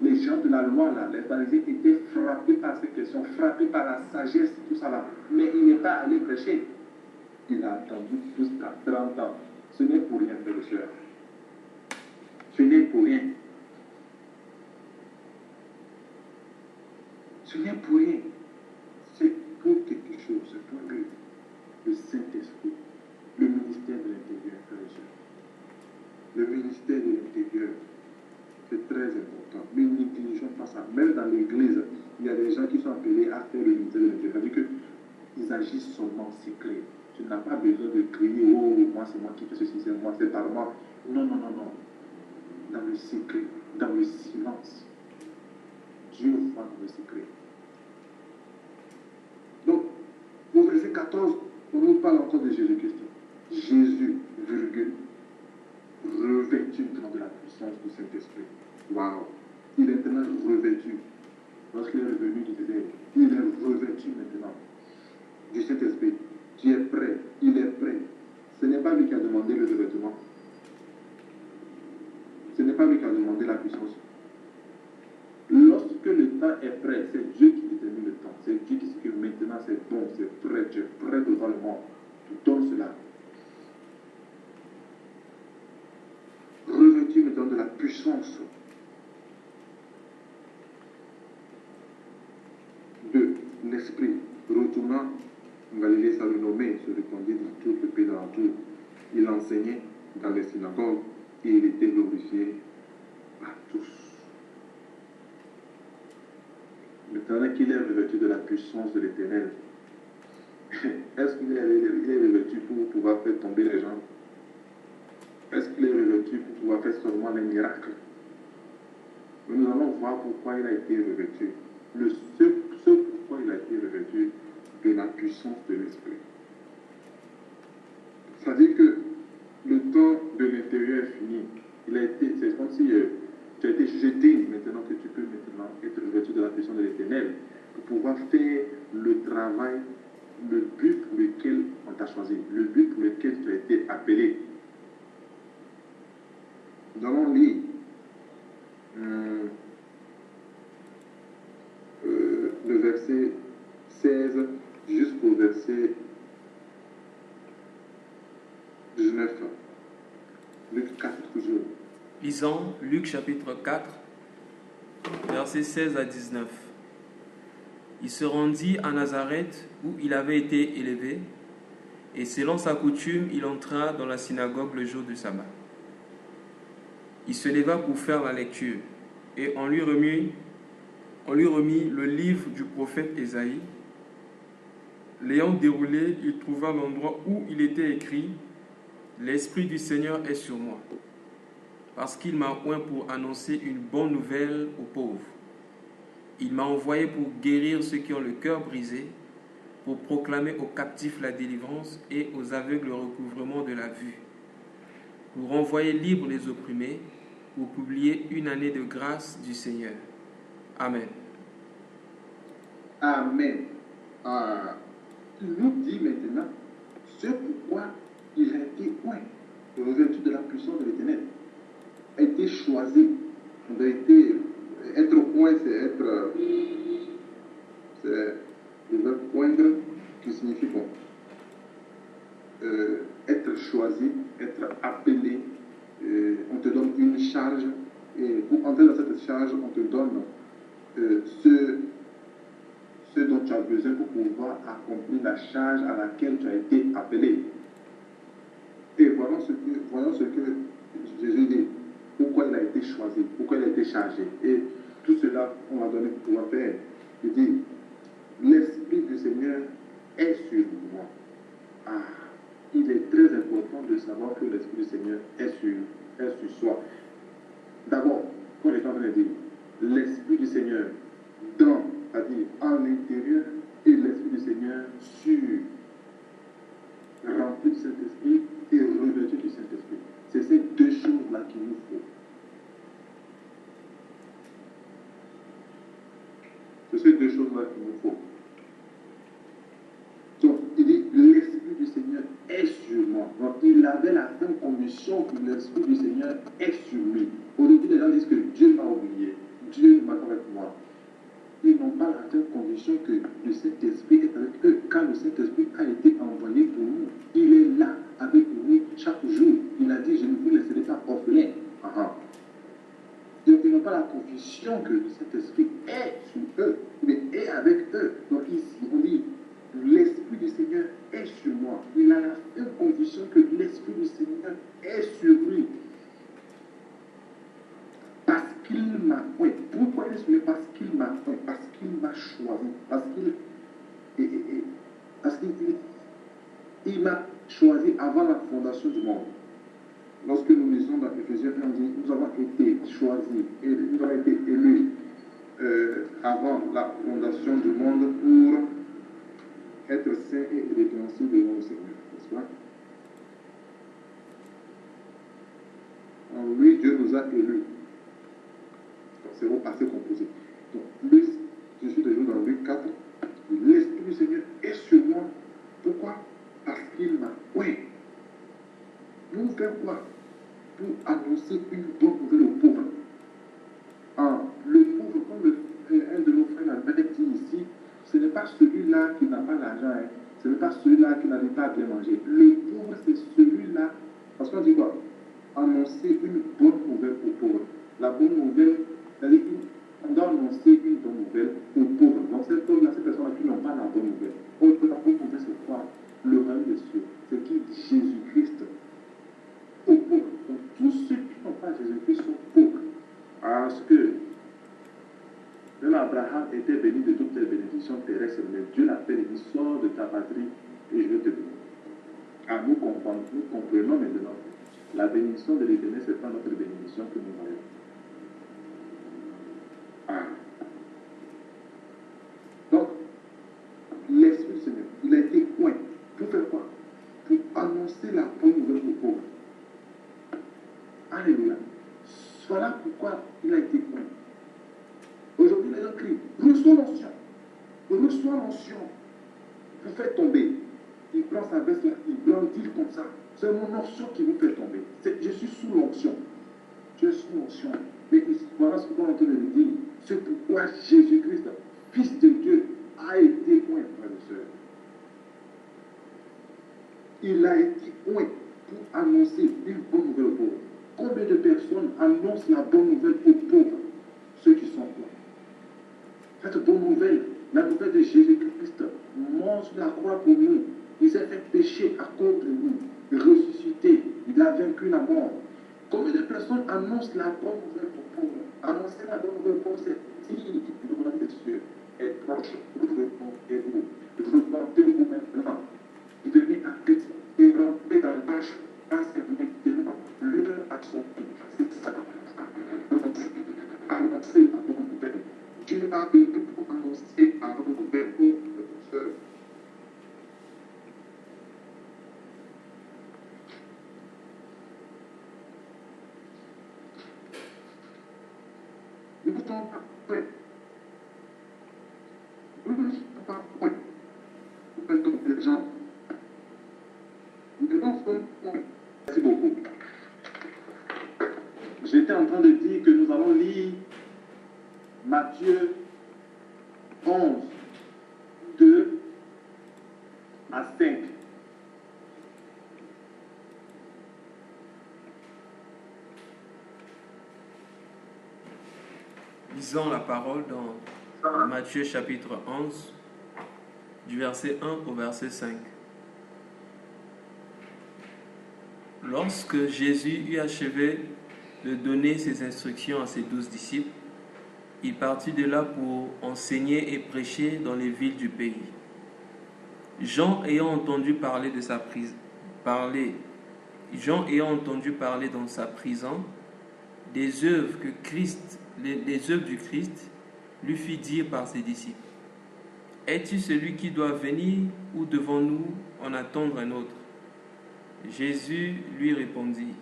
les gens de la loi, là, les pharisiens, étaient frappés par ces questions, frappés par la sagesse, tout ça là. Mais il n'est pas allé prêcher. Il a attendu jusqu'à 30 ans. Ce n'est pour rien, frères et sœurs. Ce n'est pour rien. Ce n'est pour rien. C'est pour quelque chose, c'est pour que le Saint-Esprit, le ministère de l'intérieur, frères et sœurs. Le ministère de l'intérieur, c'est très important. Mais nous négligeons pas ça. Même dans l'église, il y a des gens qui sont appelés à faire le ministère de l'intérieur. C'est-à-dire qu'ils agissent seulement secret. Tu n'as pas besoin de crier, oh, moi c'est moi qui fais ceci, c'est moi, c'est par moi. Non, non, non, non. Dans le secret, dans le silence. Dieu voit dans le secret. Donc, au verset 14, on nous parle encore de Jésus-Christ. Jésus, virgule, revêtu de la puissance du Saint-Esprit. Waouh! Il est maintenant revêtu. Lorsqu'il est revenu du désert, il est revêtu maintenant du Saint-Esprit. Tu es prêt, il est prêt. Ce n'est pas lui qui a demandé le revêtement. Ce n'est pas lui qui a demandé la puissance. Lorsque le temps est prêt, c'est Dieu qui détermine le temps. C'est Dieu qui dit que maintenant c'est bon, c'est prêt, tu es prêt devant le monde. Tu donnes cela. Revêtu maintenant de la puissance de l'Esprit. Retournant en Galilée, sa renommée se répandit dans tout le pays d'alentour. Il enseignait dans les synagogues et il était glorifié par tous. Maintenant qu'il est revêtu de la puissance de l'Éternel, est-ce qu'il est revêtu pour pouvoir faire tomber les gens? Est-ce qu'il est revêtu pour pouvoir va faire seulement les miracles. Mais nous allons voir pourquoi il a été revêtu. Ce pourquoi il a été revêtu de la puissance de l'Esprit. C'est-à-dire que le temps de l'intérieur est fini. C'est comme si tu as été jeté maintenant que tu peux maintenant être revêtu de la puissance de l'Éternel pour pouvoir faire le travail, le but pour lequel on t'a choisi, le but pour lequel tu as été appelé. Nous allons lire le verset 16 jusqu'au verset 19. Luc 4 toujours. Lisons Luc chapitre 4, versets 16 à 19. Il se rendit à Nazareth où il avait été élevé, et selon sa coutume, il entra dans la synagogue le jour du sabbat. Il se leva pour faire la lecture, et on lui remit le livre du prophète Ésaïe. L'ayant déroulé, il trouva l'endroit où il était écrit « L'Esprit du Seigneur est sur moi, parce qu'il m'a oint pour annoncer une bonne nouvelle aux pauvres. Il m'a envoyé pour guérir ceux qui ont le cœur brisé, pour proclamer aux captifs la délivrance et aux aveugles le recouvrement de la vue, pour renvoyer libres les opprimés, pour publier une année de grâce du Seigneur. » Amen. Amen. Il nous dit maintenant ce pourquoi il a été oint, revêtu de la puissance de l'Éternel, a été choisi. On a été, être oint, c'est le verbe oindre qui signifie bon, être choisi, être appelé. On te donne une charge et pour entrer dans cette charge, on te donne ce dont tu as besoin pour pouvoir accomplir la charge à laquelle tu as été appelé. Et voyons ce que Jésus dit, pourquoi il a été choisi, pourquoi il a été chargé. Et tout cela, on va donner pour pouvoir faire. Il dit, l'Esprit du Seigneur est sur moi. Il est très important de savoir que l'Esprit du Seigneur est sur soi. D'abord, quand j'étais en train de dire, l'Esprit du Seigneur c'est-à-dire en l'intérieur, et l'Esprit du Seigneur sur, rempli du Saint-Esprit et revêtu du Saint-Esprit. C'est ces deux choses-là qu'il nous faut. C'est ces deux choses-là qu'il nous faut. Donc, il dit, l'Esprit du Seigneur est sur moi. Donc, il avait la ferme conviction que l'Esprit du Seigneur est sur lui. Au début, les gens disent que Dieu m'a oublié, Dieu n'est pas avec moi. Ils n'ont pas la ferme conviction que le Saint-Esprit est avec eux. Quand le Saint-Esprit a été envoyé pour nous, il est là avec nous chaque jour. Il a dit, je ne vous laisserai pas orphelin. Donc, ils n'ont pas la conviction que le Saint-Esprit est sur eux, mais est avec eux. Donc ici, on dit, l'Esprit du Seigneur est sur moi. Il a la ferme conviction que l'Esprit du Seigneur est sur lui. Parce qu'il m'a oint. Pourquoi il est sur lui? Parce qu'il m'a oint. Parce qu'il m'a choisi. Parce qu'il m'a choisi avant la fondation du monde. Lorsque nous lisons dans Éphésiens 1, on dit, nous avons été choisis et nous avons été élus avant la fondation du monde pour être saints et irrépréhensibles devant le Seigneur, n'est-ce pas? En lui, Dieu nous a élus. C'est au passé composé. Donc, je suis toujours dans Luc 4. L'Esprit du Seigneur est sur moi. Pourquoi? Parce qu'il m'a oint. Pour faire quoi? Pour annoncer une bonne nouvelle aux pauvres. Le pauvre, comme un de nos frères l'avait dit ici, ce n'est pas celui-là qui n'a pas l'argent, hein. Ce n'est pas celui-là qui n'arrive pas à bien manger. Le pauvre, c'est celui-là. Parce qu'on dit quoi? Annoncer une bonne nouvelle aux pauvres. La bonne nouvelle, c'est-à-dire qu'on doit annoncer une bonne nouvelle aux pauvres. Donc ces pauvres-là, ces personnes-là qui n'ont pas la bonne nouvelle. La bonne nouvelle, c'est quoi? Le royaume des cieux. C'est qui? Jésus-Christ. Aux pauvres. Donc tous ceux qui n'ont pas Jésus-Christ sont pauvres. Parce que même Abraham était béni de toutes les bénédictions terrestres, mais Dieu l'appelle et dit, sors de ta patrie et je vais te bénir. Nous comprenons maintenant la bénédiction bénédiction de l'Éternel, ce n'est pas notre bénédiction que nous voyons. Ah. Donc, l'Esprit du Seigneur, il a été oint. Pour faire quoi? Pour annoncer la bonne nouvelle aux pauvres. Alléluia. Voilà pourquoi il a été oint. Aujourd'hui, les gens crient, reçois l'onction. Reçois l'onction. Vous faites tomber. Il prend sa veste là, il brandit comme ça. C'est mon onction qui vous fait tomber. Je suis sous l'onction. Je suis sous l'onction. Mais voilà ce qu'on est en train de lui dire. C'est pourquoi Jésus-Christ, Fils de Dieu, a été oint, frères et sœurs. Il a été oint pour annoncer une bonne nouvelle aux pauvres. Combien de personnes annoncent la bonne nouvelle aux pauvres? Ceux qui sont là. Cette bonne nouvelle, la nouvelle de Jésus-Christ, mort sur la croix pour nous. Il s'est fait pécher à cause de nous. Ressuscité, il a vaincu la mort. Combien de personnes annoncent la bonne nouvelle aux pauvres? Annoncer la bonne nouvelle aux pauvres, c'est dire que le royaume des cieux est proche. Repentez-vous. Repentez-vous maintenant. Venez à Christ et rentrez dans la tâche. C'est maintenant l'heure à son tour. C'est ça. Annoncer la bonne nouvelle. Dieu a venu pour annoncer la bonne nouvelle aux sœurs. Nous ne sommes pas prêts. Nous ne sommes pas prêts. Nous mettons les gens. Nous devons faire un point. Merci beaucoup. J'étais en train de dire que nous allons lire Matthieu 11, 2 à 5. Lisons la parole dans Matthieu chapitre 11, du verset 1 au verset 5. Lorsque Jésus eut achevé de donner ses instructions à ses 12 disciples, il partit de là pour enseigner et prêcher dans les villes du pays. Jean ayant entendu parler dans sa prison des œuvres du Christ, lui fit dire par ses disciples: Es-tu celui qui doit venir ou devons-nous en attendre un autre? Jésus lui répondit: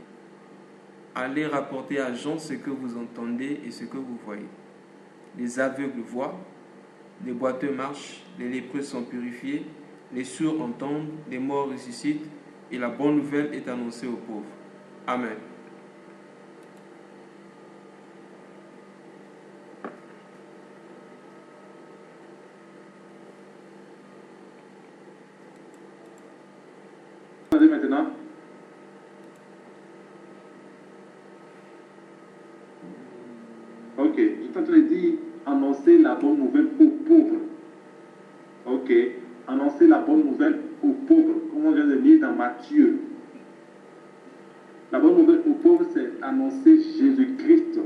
Allez rapporter à Jean ce que vous entendez et ce que vous voyez. Les aveugles voient, les boiteux marchent, les lépreux sont purifiés, les sourds entendent, les morts ressuscitent, et la bonne nouvelle est annoncée aux pauvres. Amen. Maintenant, ok, je suis en train de dire annoncer la bonne nouvelle aux pauvres. Ok, annoncer la bonne nouvelle aux pauvres, comme on vient de lire dans Matthieu. La bonne nouvelle aux pauvres, c'est annoncer Jésus-Christ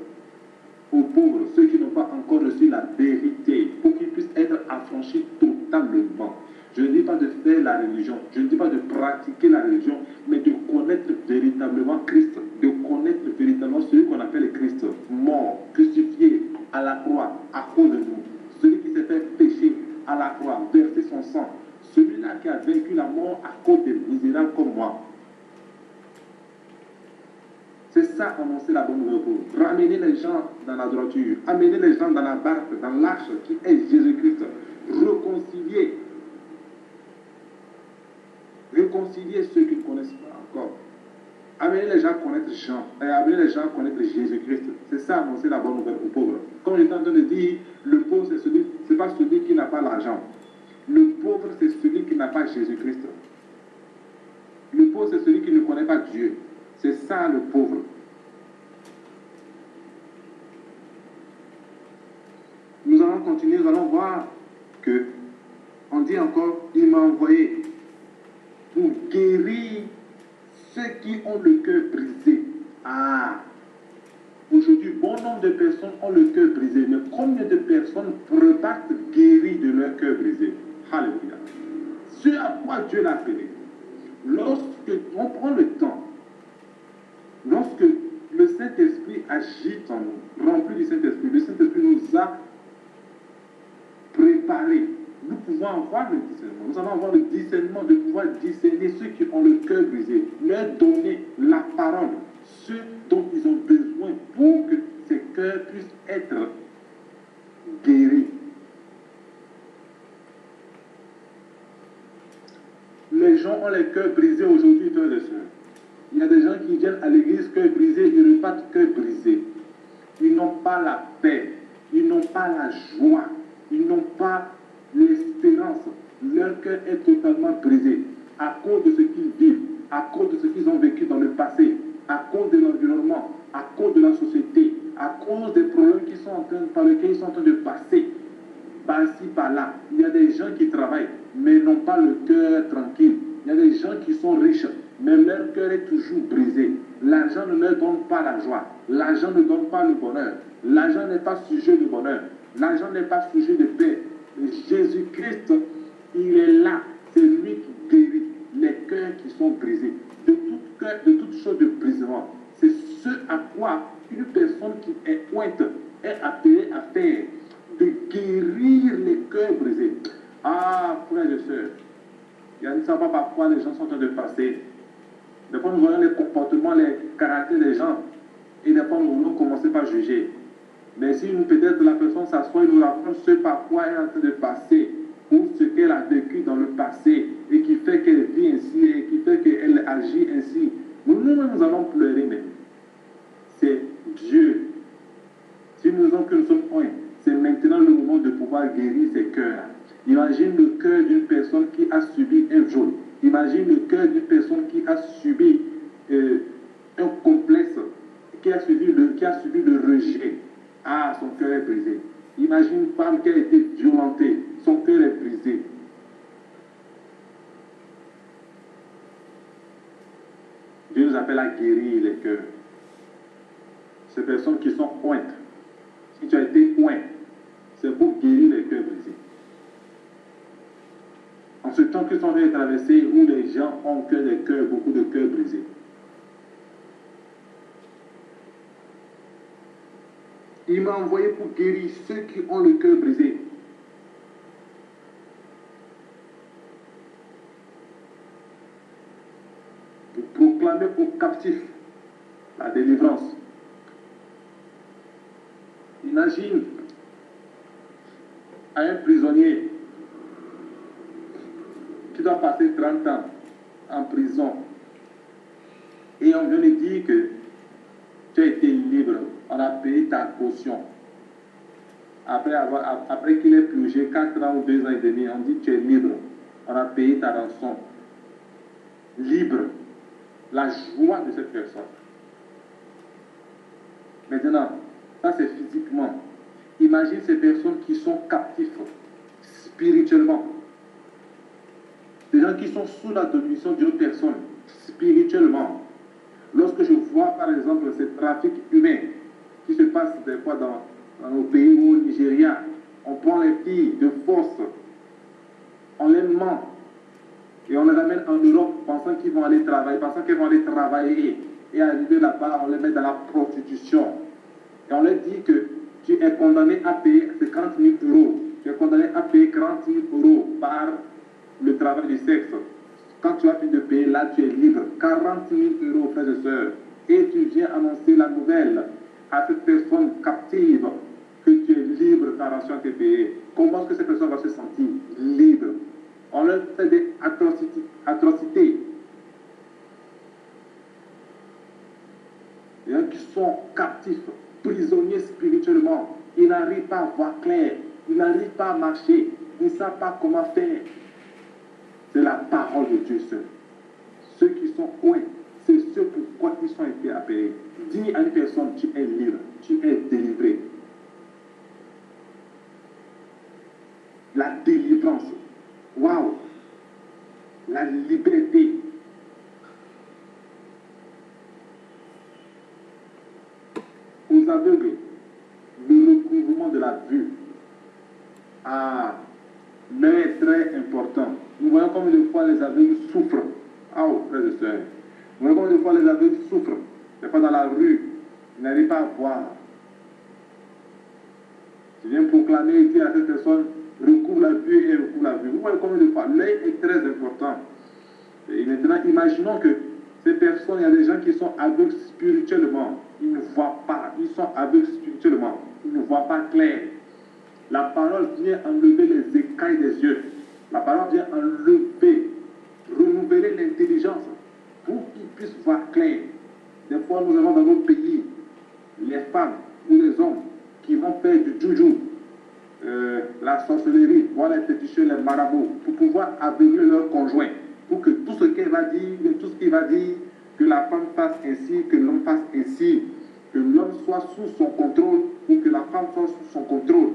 aux pauvres, ceux qui n'ont pas encore reçu la vérité, pour qu'ils puissent être affranchis totalement. Je ne dis pas de faire la religion, je ne dis pas de pratiquer la religion, mais de connaître véritablement Christ, de connaître véritablement celui qu'on appelle Christ, mort, crucifié à la croix à cause de nous, celui qui s'est fait pécher à la croix, verser son sang, celui-là qui a vaincu la mort à cause des misérables comme moi. C'est ça, annoncer la bonne nouvelle pour vous. Ramener les gens dans la droiture, amener les gens dans la barque, dans l'arche qui est Jésus-Christ, réconcilier ceux qui ne connaissent pas encore. Amener les gens à connaître Jean, et amener les gens à connaître Jésus-Christ. C'est ça, annoncer la bonne nouvelle aux pauvres. Comme j'étais en train de dire, le pauvre, c'est pas celui qui n'a pas l'argent. Le pauvre, c'est celui qui n'a pas Jésus-Christ. Le pauvre, c'est celui qui ne connaît pas Dieu. C'est ça le pauvre. Nous allons continuer, nous allons voir que, on dit encore, il m'a envoyé pour guérir ceux qui ont le cœur brisé. Ah, aujourd'hui, bon nombre de personnes ont le cœur brisé, mais combien de personnes repartent guéries de leur cœur brisé? Alléluia. Ce à quoi Dieu l'a appelé. Lorsque on prend le temps, lorsque le Saint-Esprit agit en nous, rempli du Saint-Esprit, le Saint-Esprit nous a préparés. Nous pouvons avoir le discernement. Nous allons avoir le discernement de pouvoir discerner ceux qui ont le cœur brisé, leur donner la parole, ce dont ils ont besoin pour que ces cœurs puissent être guéris. Les gens ont les cœurs brisés aujourd'hui, frères et sœurs. Il y a des gens qui viennent à l'église cœur brisé, ils repartent cœur brisé. Ils n'ont pas la paix, ils n'ont pas la joie, ils n'ont pas l'espérance. Leur cœur est totalement brisé à cause de ce qu'ils vivent, à cause de ce qu'ils ont vécu dans le passé, à cause de l'environnement, à cause de la société, à cause des problèmes par lesquels ils sont en train de passer. Par-ci, par-là. Il y a des gens qui travaillent, mais n'ont pas le cœur tranquille. Il y a des gens qui sont riches, mais leur cœur est toujours brisé. L'argent ne leur donne pas la joie. L'argent ne donne pas le bonheur. L'argent n'est pas sujet de bonheur. L'argent n'est pas sujet de paix. Jésus-Christ, il est là. C'est lui qui guérit les cœurs qui sont brisés. De toute chose de brisement. C'est ce à quoi une personne qui est pointe est appelée à faire. De guérir les cœurs brisés. Ah, frères et sœurs, il ne savent pas par quoi les gens sont en train de passer. Des fois, nous voyons les comportements, les caractères des gens, et des fois, nous voulons commencer par juger. Mais si peut-être la personne s'assoit et nous raconte ce par quoi elle est en train de passer, ou ce qu'elle a vécu dans le passé, et qui fait qu'elle vit ainsi, et qui fait qu'elle agit ainsi, nous-mêmes, nous allons pleurer, mais c'est Dieu. Si nous disons que nous sommes un, c'est maintenant le moment de pouvoir guérir ces cœurs. Imagine le cœur d'une personne qui a subi un viol. Imagine le cœur d'une personne qui a subi un complexe, qui a subi le rejet. Ah, son cœur est brisé. Imagine une femme qui a été violentée. Son cœur est brisé. Dieu nous appelle à guérir les cœurs. Ces personnes qui sont pointes. Si tu as été point, c'est pour guérir les cœurs brisés. En ce temps que sont en train de traverser, où les gens ont des cœurs, beaucoup de cœurs brisés. Il m'a envoyé pour guérir ceux qui ont le cœur brisé. Pour proclamer aux captifs la délivrance. Imagine un prisonnier qui doit passer 30 ans en prison et on vient lui dire que tu as été libre, on a payé ta caution. Après qu'il ait purgé 4 ans ou 2 ans et demi, on dit tu es libre, on a payé ta rançon. Libre, la joie de cette personne. Maintenant, ça c'est physiquement. Imagine ces personnes qui sont captives spirituellement. Des gens qui sont sous la domination d'une personne spirituellement. Lorsque je vois par exemple ce trafic humain qui se passe des fois dans nos pays ou au Nigeria, on prend les filles de force, on les ment et on les amène en Europe pensant qu'ils vont aller travailler, pensant qu'ils vont aller travailler et arriver là-bas, on les met dans la prostitution. Et on leur dit que tu es condamné à payer 50 000 euros. Tu es condamné à payer 40 000 euros par le travail du sexe. Quand tu as fini de payer, là, tu es libre. 40 000 euros, frères et sœurs. Et tu viens annoncer la nouvelle à cette personne captive que tu es libre, ta rançon a été payée. Comment est-ce que cette personne va se sentir libre? On leur fait des atrocités. Il y en a qui sont captifs, prisonniers spirituellement. Ils n'arrivent pas à voir clair. Ils n'arrivent pas à marcher. Ils ne savent pas comment faire. C'est la parole de Dieu seul. Ceux qui sont loin, c'est ce pourquoi ils ont été appelés. Dis à une personne, tu es libre, tu es délivré. La délivrance. Waouh! La liberté. Aux aveugles, le recouvrement de la vue. Ah, l'œil est très important. Nous voyons combien de fois les aveugles souffrent. Ah, frères et sœurs. Nous voyons combien de fois les aveugles souffrent. Des fois pas voir. Je viens proclamer ici à cette personne, recouvre la vue et recouvre la vue. Vous voyez combien de fois l'œil est très important. Et maintenant, imaginons que ces personnes, il y a des gens qui sont aveugles spirituellement. Ils ne voient pas. Ils sont aveugles spirituellement. Ils ne voient pas clair. La parole vient enlever les écailles des yeux. La parole vient enlever, renouveler l'intelligence pour qu'ils puissent voir clair. Des fois, nous avons dans notre pays les femmes ou les hommes qui vont faire du juju, la sorcellerie, voir les féticheurs, les marabouts, pour pouvoir aveugler leur conjoint, pour que tout ce qu'elle va dire, tout ce qu'il va dire, que la femme fasse ainsi, que l'homme fasse ainsi, que l'homme soit sous son contrôle, ou que la femme soit sous son contrôle.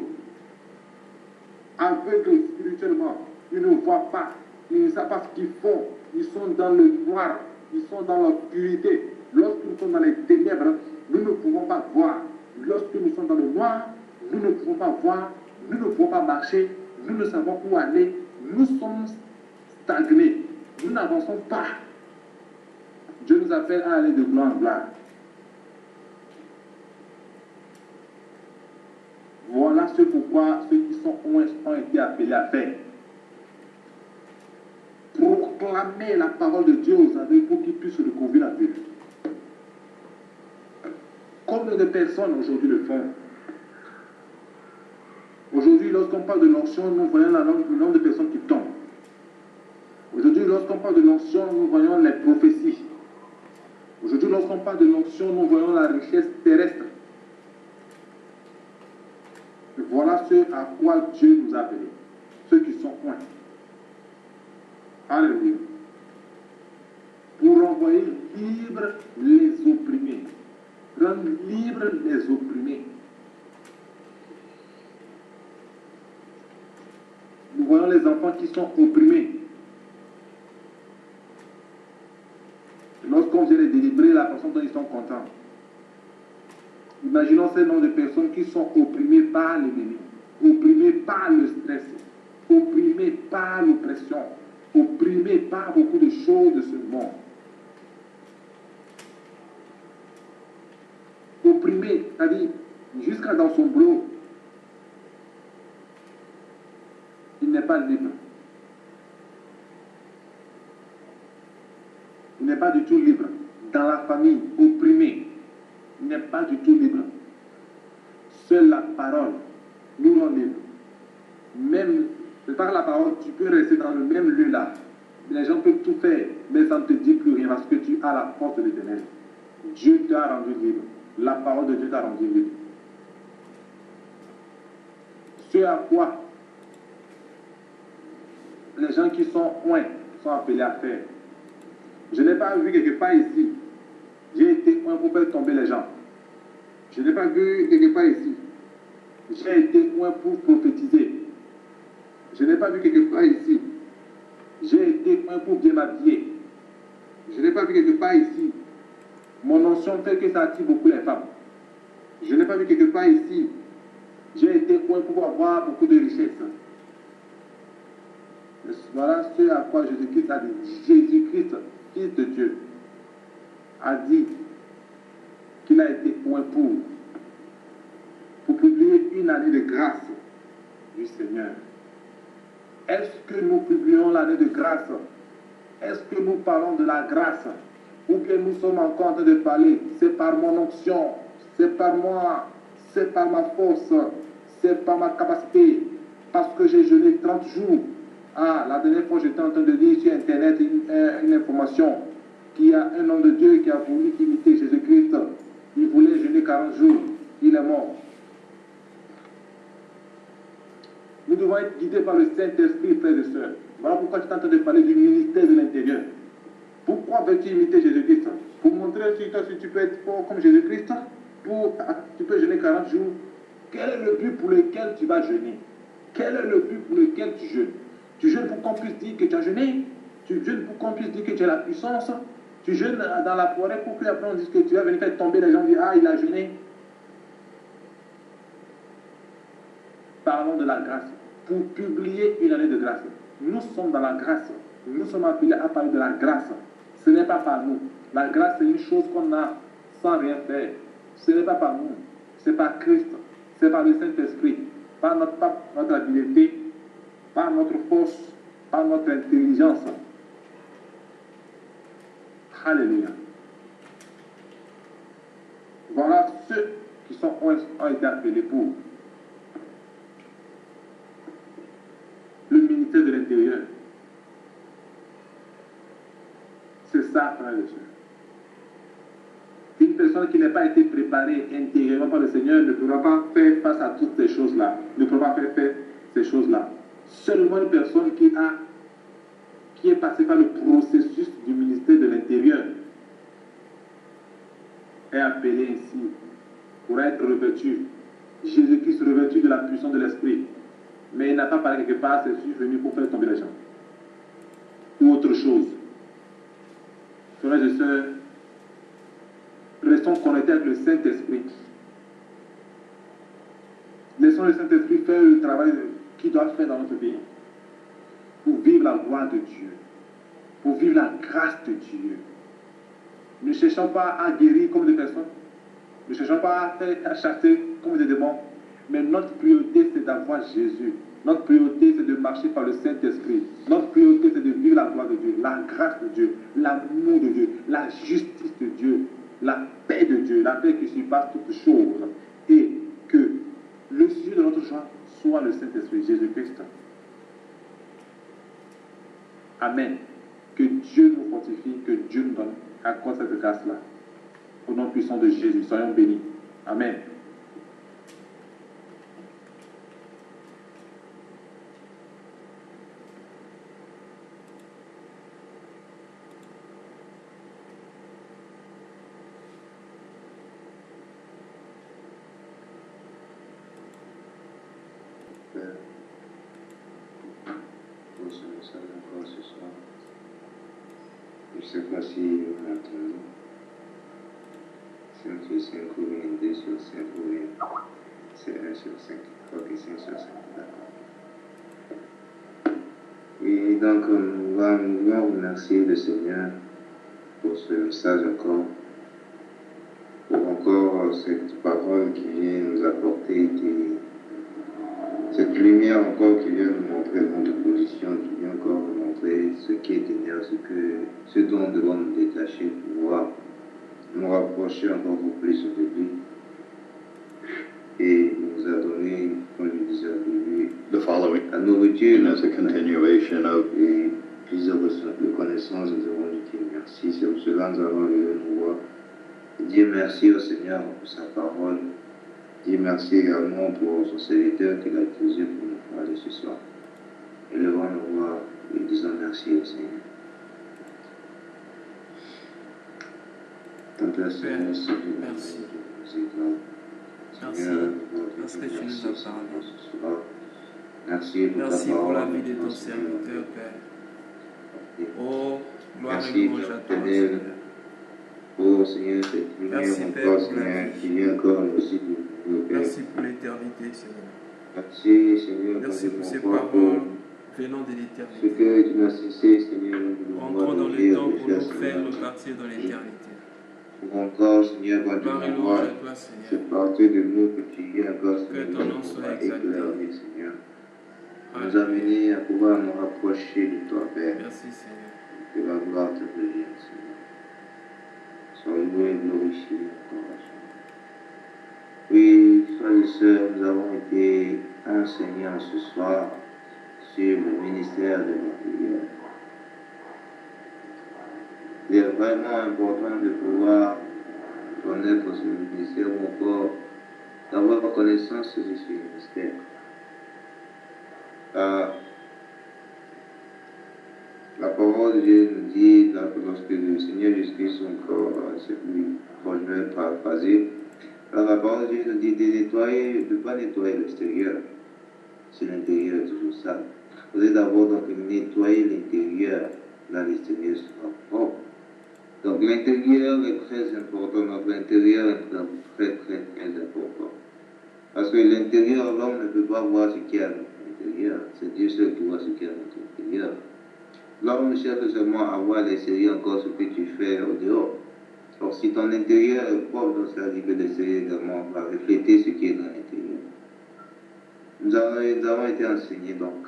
Aveugles spirituellement, ils ne voient pas, ils ne savent pas ce qu'ils font, ils sont dans le noir, ils sont dans l'obscurité. Lorsque nous sommes dans les ténèbres, nous ne pouvons pas voir. Lorsque nous sommes dans le noir, nous ne pouvons pas voir, nous ne pouvons pas marcher, nous ne savons où aller, nous sommes stagnés, nous n'avançons pas. Dieu nous appelle à aller de gloire en gloire. Voilà ce pourquoi ceux qui sont loin ont été appelés à faire. Proclamer la parole de Dieu aux aveugles pour qu'ils puissent recouvrir la vue. Combien de personnes aujourd'hui le font? Aujourd'hui, lorsqu'on parle de l'onction, nous voyons le nombre de personnes qui tombent. Aujourd'hui, lorsqu'on parle de l'onction, nous voyons les prophéties. Aujourd'hui, lorsqu'on parle de l'onction, nous voyons la richesse terrestre. Et voilà ce à quoi Dieu nous a appelés, ceux qui sont loin. Alléluia. Pour envoyer libres les opprimés. Rendre libres les opprimés. Nous voyons les enfants qui sont opprimés. Lorsqu'on vient les délivrer, la façon dont ils sont contents. Imaginons ces noms de personnes qui sont opprimées par l'ennemi, opprimées par le stress, opprimées par l'oppression, opprimées par beaucoup de choses de ce monde. Opprimé, c'est-à-dire jusqu'à dans son boulot, il n'est pas libre. Il n'est pas du tout libre. Dans la famille, opprimé, il n'est pas du tout libre. Seule la parole nous rend libre. Même par la parole, tu peux rester dans le même lieu là. Les gens peuvent tout faire, mais ça ne te dit plus rien parce que tu as la force de l'Éternel. Dieu t'a rendu libre. La parole de Dieu t'a rendu libre. Ce à quoi les gens qui sont loin sont appelés à faire. Je n'ai pas vu quelque part ici. J'ai été loin pour faire tomber les gens. Je n'ai pas vu quelque part ici. J'ai été loin pour prophétiser. Je n'ai pas vu quelque part ici. J'ai été loin pour bien m'habiller. Je n'ai pas vu quelque part ici. Mon onction fait que ça attire beaucoup les femmes. Je n'ai pas vu quelque part ici. J'ai été loin pour avoir beaucoup de richesses. Voilà ce à quoi Jésus-Christ a dit. Jésus-Christ, Fils de Dieu, a dit qu'il a été loin pour publier une année de grâce du Seigneur. Est-ce que nous publions l'année de grâce? Est-ce que nous parlons de la grâce? Ou bien nous sommes encore en train de parler, c'est par mon onction, c'est par moi, c'est par ma force, c'est par ma capacité, parce que j'ai jeûné 30 jours. Ah, la dernière fois, j'étais en train de lire sur Internet une information qu'il y a un homme de Dieu qui a voulu imiter Jésus-Christ. Il voulait jeûner 40 jours. Il est mort. Nous devons être guidés par le Saint-Esprit, frères et sœurs. Voilà pourquoi je suis en train de parler du ministère de l'intérieur. Pourquoi veux-tu imiter Jésus-Christ? Pour montrer sur toi si tu peux être fort comme Jésus-Christ, tu peux jeûner 40 jours. Quel est le but pour lequel tu vas jeûner? Quel est le but pour lequel tu jeûnes? Tu jeûnes pour qu'on puisse dire que tu as jeûné? Tu jeûnes pour qu'on puisse dire que tu as la puissance? Tu jeûnes dans la forêt pour qu'après on dise que tu vas venir faire tomber les gens et dire ah, il a jeûné? Parlons de la grâce. Pour publier une année de grâce. Nous sommes dans la grâce. Nous sommes appelés à parler de la grâce. Ce n'est pas par nous. La grâce, c'est une chose qu'on a sans rien faire. Ce n'est pas par nous, c'est par Christ, c'est par le Saint-Esprit, par notre habileté, par notre force, par notre intelligence. Alléluia. Voilà ceux qui ont été appelés pour le ministère de l'Intérieur. C'est ça, frère et sœur. Une personne qui n'a pas été préparée intérieurement par le Seigneur ne pourra pas faire face à toutes ces choses-là, ne pourra pas faire ces choses-là. Seulement une personne qui est passée par le processus du ministère de l'Intérieur est appelée ainsi pour être revêtu. Jésus-Christ revêtu de la puissance de l'Esprit. Mais il n'a pas parlé quelque part, c'est juste venu pour faire tomber les gens. Ou autre chose. Frères et sœurs, restons connectés avec le Saint-Esprit. Laissons le Saint-Esprit faire le travail qu'il doit faire dans notre vie. Pour vivre la gloire de Dieu. Pour vivre la grâce de Dieu. Ne cherchons pas à guérir comme des personnes. Ne cherchons pas à chasser comme des démons. Mais notre priorité, c'est d'avoir Jésus. Notre priorité, c'est de marcher par le Saint-Esprit. Notre priorité, c'est de vivre la gloire de Dieu, la grâce de Dieu, l'amour de Dieu, la justice de Dieu, la paix de Dieu, la paix qui surpasse toutes choses. Et que le sujet de notre joie soit le Saint-Esprit, Jésus-Christ. Amen. Que Dieu nous fortifie, que Dieu nous donne à cause de cette grâce-là. Au nom puissant de Jésus, soyons bénis. Amen. Pour ce message encore ce soir. Je ne sais pas si on a entendu. 5 sur 5 ou bien 2 sur 5 ou bien c'est 1 sur 5. Ok, 5 sur 5. Oui, donc nous voulons remercier le Seigneur pour ce message encore. Pour encore cette parole qui vient nous apporter cette lumière encore qui vient nous montrer notre position, qui vient encore nous montrer ce qui est ténèbres, ce dont nous devons nous détacher pour pouvoir nous rapprocher encore plus de lui. Et il nous a donné, comme je disais au début, The following la nourriture is a continuation of et plusieurs reconnaissances. Nous avons dit Dieu merci. C'est pour cela que nous allons lever nos voix. Dire merci au Seigneur pour sa parole. Dire merci également pour son serviteur qu'il a utilisé pour nous parler ce soir. Élevons nos voix et disons merci au Seigneur. Père, merci. Merci. Merci parce que tu nous as parlé. Merci pour la vie de ton serviteur, Père. Oh, gloire et louange à toi, Seigneur. Oh Seigneur, cette lumière Merci, Père, encore, pour la Seigneur, vie. qui vient encore nous aussi nous Père. Merci pour l'éternité, Seigneur. Merci, Seigneur, Merci pour ces pour paroles venant de ce l'éternité. que tu n'as cessé, Seigneur, de Entrons dans le temps pour nous faire repartir dans l'éternité. Pour encore, Seigneur, quand tu Gloire et louange m'envoies, à toi, c'est Seigneur. partir de nous que tu viens encore, Que Seigneur, ton nom pour soit pouvoir exalté. éclairer, Seigneur. Nous amener à pouvoir nous rapprocher de toi, Père. Merci, Seigneur. Que la gloire te revienne, Seigneur. Sois loué et glorifié encore, Seigneur. Oui, frères et sœurs, nous avons été enseignants ce soir sur le ministère de l'Intérieur. Il est vraiment important de pouvoir connaître ce ministère ou encore d'avoir connaissance de ce ministère. La parole de Dieu nous dit, lorsque le Seigneur Jésus-Christ encore s'est plus proche paraphraser, alors la parole de Dieu nous dit de ne pas nettoyer l'extérieur. C'est l'intérieur toujours sale. Vous allez d'abord donc nettoyer l'intérieur, là l'extérieur sera propre. Donc l'intérieur est très important, donc l'intérieur est très important. Parce que l'intérieur, l'homme ne peut pas voir ce qu'il y a à l'intérieur. C'est Dieu seul qui voit ce qu'il y a à l'intérieur. L'homme cherche seulement à voir l'extérieur encore ce que tu fais au dehors. Alors si ton intérieur est propre, donc ça veut dire que d'essayer également va refléter ce qui est dans l'intérieur. Nous avons été enseignés donc.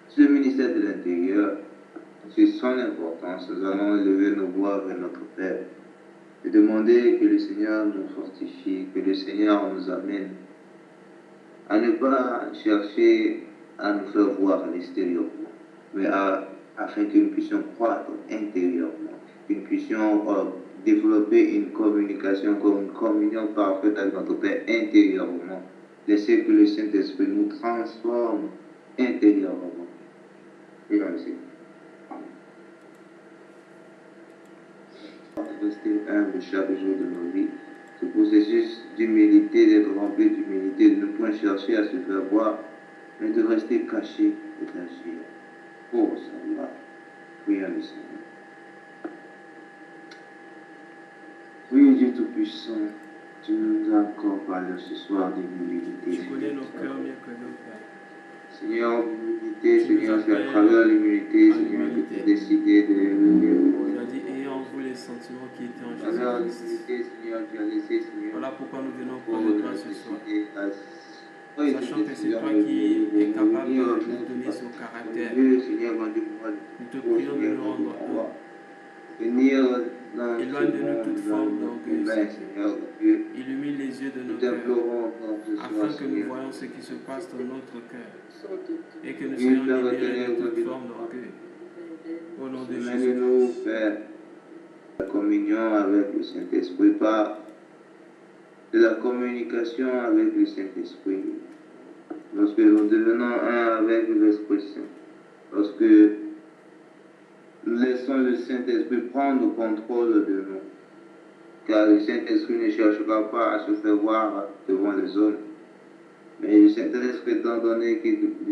Ce ministère de l'Intérieur, c'est son importance. Nous allons lever nos voix vers notre Père et demander que le Seigneur nous fortifie, que le Seigneur nous amène à ne pas chercher à nous faire voir l'extérieurement, mais afin que nous puissions croître intérieurement, que nous puissions développer une communication comme une communion parfaite avec notre Père intérieurement. Laissez que le Saint-Esprit nous transforme intérieurement. Et merci. Rester humble chaque jour de nos vies. Ce processus d'humilité, d'être rempli d'humilité, de ne point chercher à se faire voir, mais de rester caché et d'agir. Oh, Seigneur, prions le Seigneur. Oui, Dieu Tout-Puissant, tu nous as encore parlé ce soir d'humilité. Tu connais nos cœurs mieux que nous, Père. Seigneur, l'humilité, Seigneur, c'est à travers l'humilité, Seigneur, que tu as décidé de venir. Tu as dit, ayez en vous les sentiments qui étaient en À travers Jésus-Christ. l'humilité, Seigneur, tu as laissé, Seigneur, Voilà pourquoi nous venons pour près de toi ce soir. Oui, Sachant que c'est toi qui es capable de nous donner ce caractère. Nous te prions de nous rendre heureux. Éloigne de nous toute forme d'orgueil, Seigneur. Illumine les yeux de nos cœurs, afin que nous voyions ce qui se passe dans notre cœur et que nous soyons libérés de toute forme d'orgueil. Au nom de Jésus. Nous faire la communion avec le Saint-Esprit par de la communication avec le Saint-Esprit. Lorsque nous devenons un avec l'Esprit Saint, lorsque nous laissons le Saint-Esprit prendre le contrôle de nous, car le Saint-Esprit ne cherchera pas à se faire voir devant les hommes, mais le Saint-Esprit, étant donné que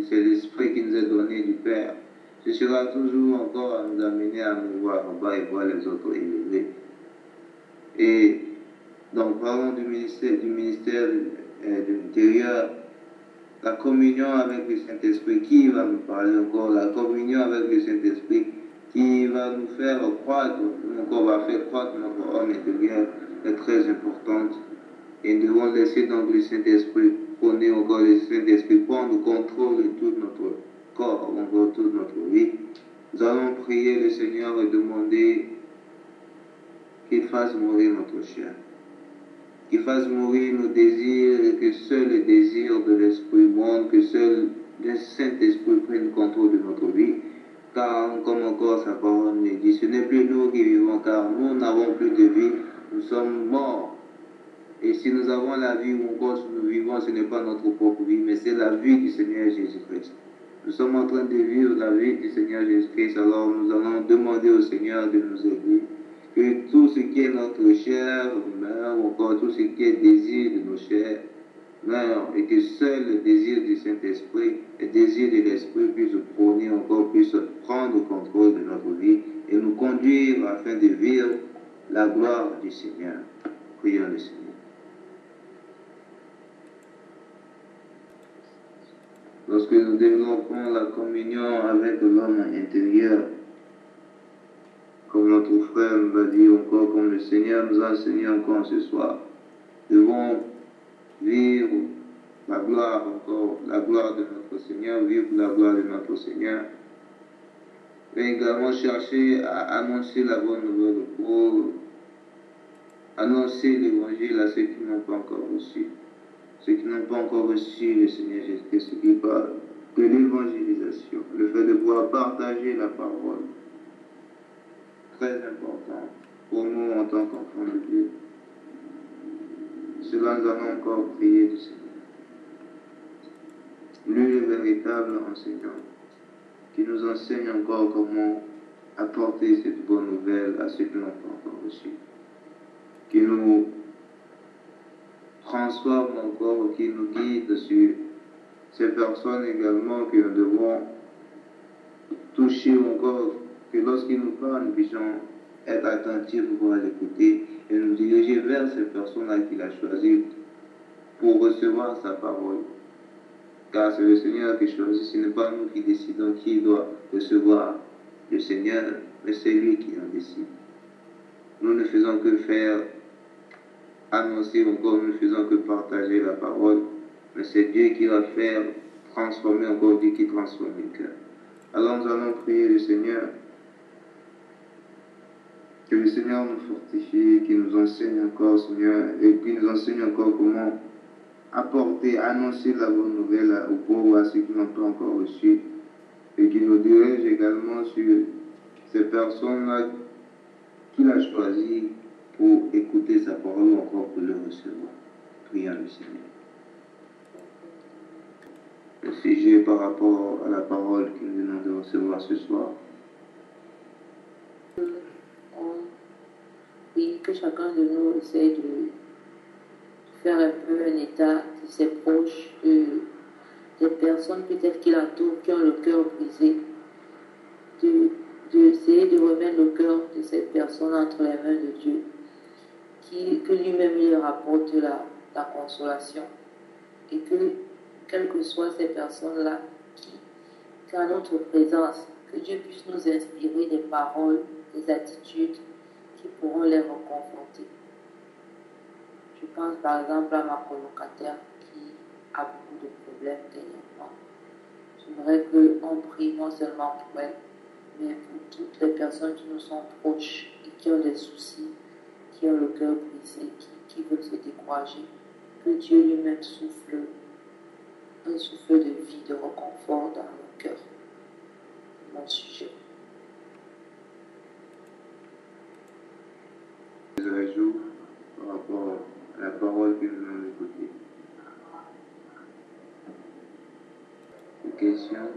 c'est l'Esprit qui nous est donné du Père, ce sera toujours encore à nous amener à nous voir en bas et voir les autres élevés. Et donc, parlons du ministère de l'Intérieur, la communion avec le Saint-Esprit, qui va nous parler encore, la communion avec le Saint-Esprit, qui va nous faire croître, encore va faire croître notre homme intérieur, est très importante. Et nous devons laisser donc le Saint-Esprit prôner encore le Saint-Esprit, prendre le contrôle de tout notre corps, encore toute notre vie. Nous allons prier le Seigneur et demander qu'il fasse mourir notre chair, qu'il fasse mourir nos désirs et que seul le désir de l'Esprit monte, que seul le Saint-Esprit prenne contrôle de notre vie. Car, comme encore sa parole nous dit, ce n'est plus nous qui vivons, car nous n'avons plus de vie, nous sommes morts. Et si nous avons la vie ou encore si nous vivons, ce n'est pas notre propre vie, mais c'est la vie du Seigneur Jésus-Christ. Nous sommes en train de vivre la vie du Seigneur Jésus-Christ, alors nous allons demander au Seigneur de nous aider. Que tout ce qui est notre chair meure, ou encore tout ce qui est désir de nos chairs meure, et que seul le désir du Saint-Esprit, le désir de l'Esprit puisse prôner encore, puisse prendre le contrôle de notre vie et nous conduire afin de vivre la gloire du Seigneur. Prions le Seigneur. Lorsque nous développons la communion avec l'homme intérieur, comme notre frère nous l'a dit encore, comme le Seigneur nous a enseigné encore ce soir, nous devons vivre la gloire encore, la gloire de notre Seigneur, vivre la gloire de notre Seigneur, mais également chercher à annoncer la bonne nouvelle pour annoncer l'évangile à ceux qui n'ont pas encore reçu. Ceux qui n'ont pas encore reçu le Seigneur Jésus-Christ, ce qui parle de l'évangélisation, le fait de pouvoir partager la parole. Très important pour nous en tant qu'enfants de Dieu. Cela nous allons encore prier du Seigneur. Lui, le véritable enseignant, qui nous enseigne encore comment apporter cette bonne nouvelle à ceux qui n'ont pas encore reçu. Qui nous transforme encore, qui nous guide sur ces personnes également que nous devons toucher encore, que lorsqu'ils nous parlent, nous puissions être attentifs pour pouvoir l'écouter et nous diriger vers ces personnes-là qu'il a choisies pour recevoir sa parole. Car c'est le Seigneur qui choisit, ce n'est pas nous qui décidons qui doit recevoir le Seigneur, mais c'est lui qui en décide. nous ne faisons que faire annoncer encore, nous ne faisons que partager la parole, mais c'est Dieu qui va faire transformer encore, Dieu qui transforme les cœurs. Alors nous allons prier le Seigneur, que le Seigneur nous fortifie, qu'il nous enseigne encore, Seigneur, et qu'il nous enseigne encore comment apporter, annoncer la bonne nouvelle aux pauvres, à ceux qui n'ont pas encore reçu, et qu'il nous dirige également sur ces personnes-là qu'il a choisies pour écouter sa parole ou encore pour le recevoir. Prions le Seigneur. Le sujet par rapport à la parole que nous venons de recevoir ce soir. Oui, que chacun de nous essaie de faire un peu un état de ses proches, des personnes peut-être qui l'entourent, qui ont le cœur brisé, d'essayer de remettre le cœur de cette personne entre les mains de Dieu, que lui-même lui rapporte la consolation, et que, quelles que soient ces personnes-là, qu'à notre présence, que Dieu puisse nous inspirer des paroles, des attitudes qui pourront les reconforter. Je pense par exemple à ma colocataire qui a beaucoup de problèmes dernièrement. J'aimerais qu'on prie non seulement pour elle, mais pour toutes les personnes qui nous sont proches et qui ont des soucis, qui ont le cœur brisé, qui veulent se décourager. Que Dieu lui-même souffle un souffle de vie, de réconfort dans nos cœurs. Mon sujet. Des ajouts par rapport à la parole que nous venons d'écouter. Des questions?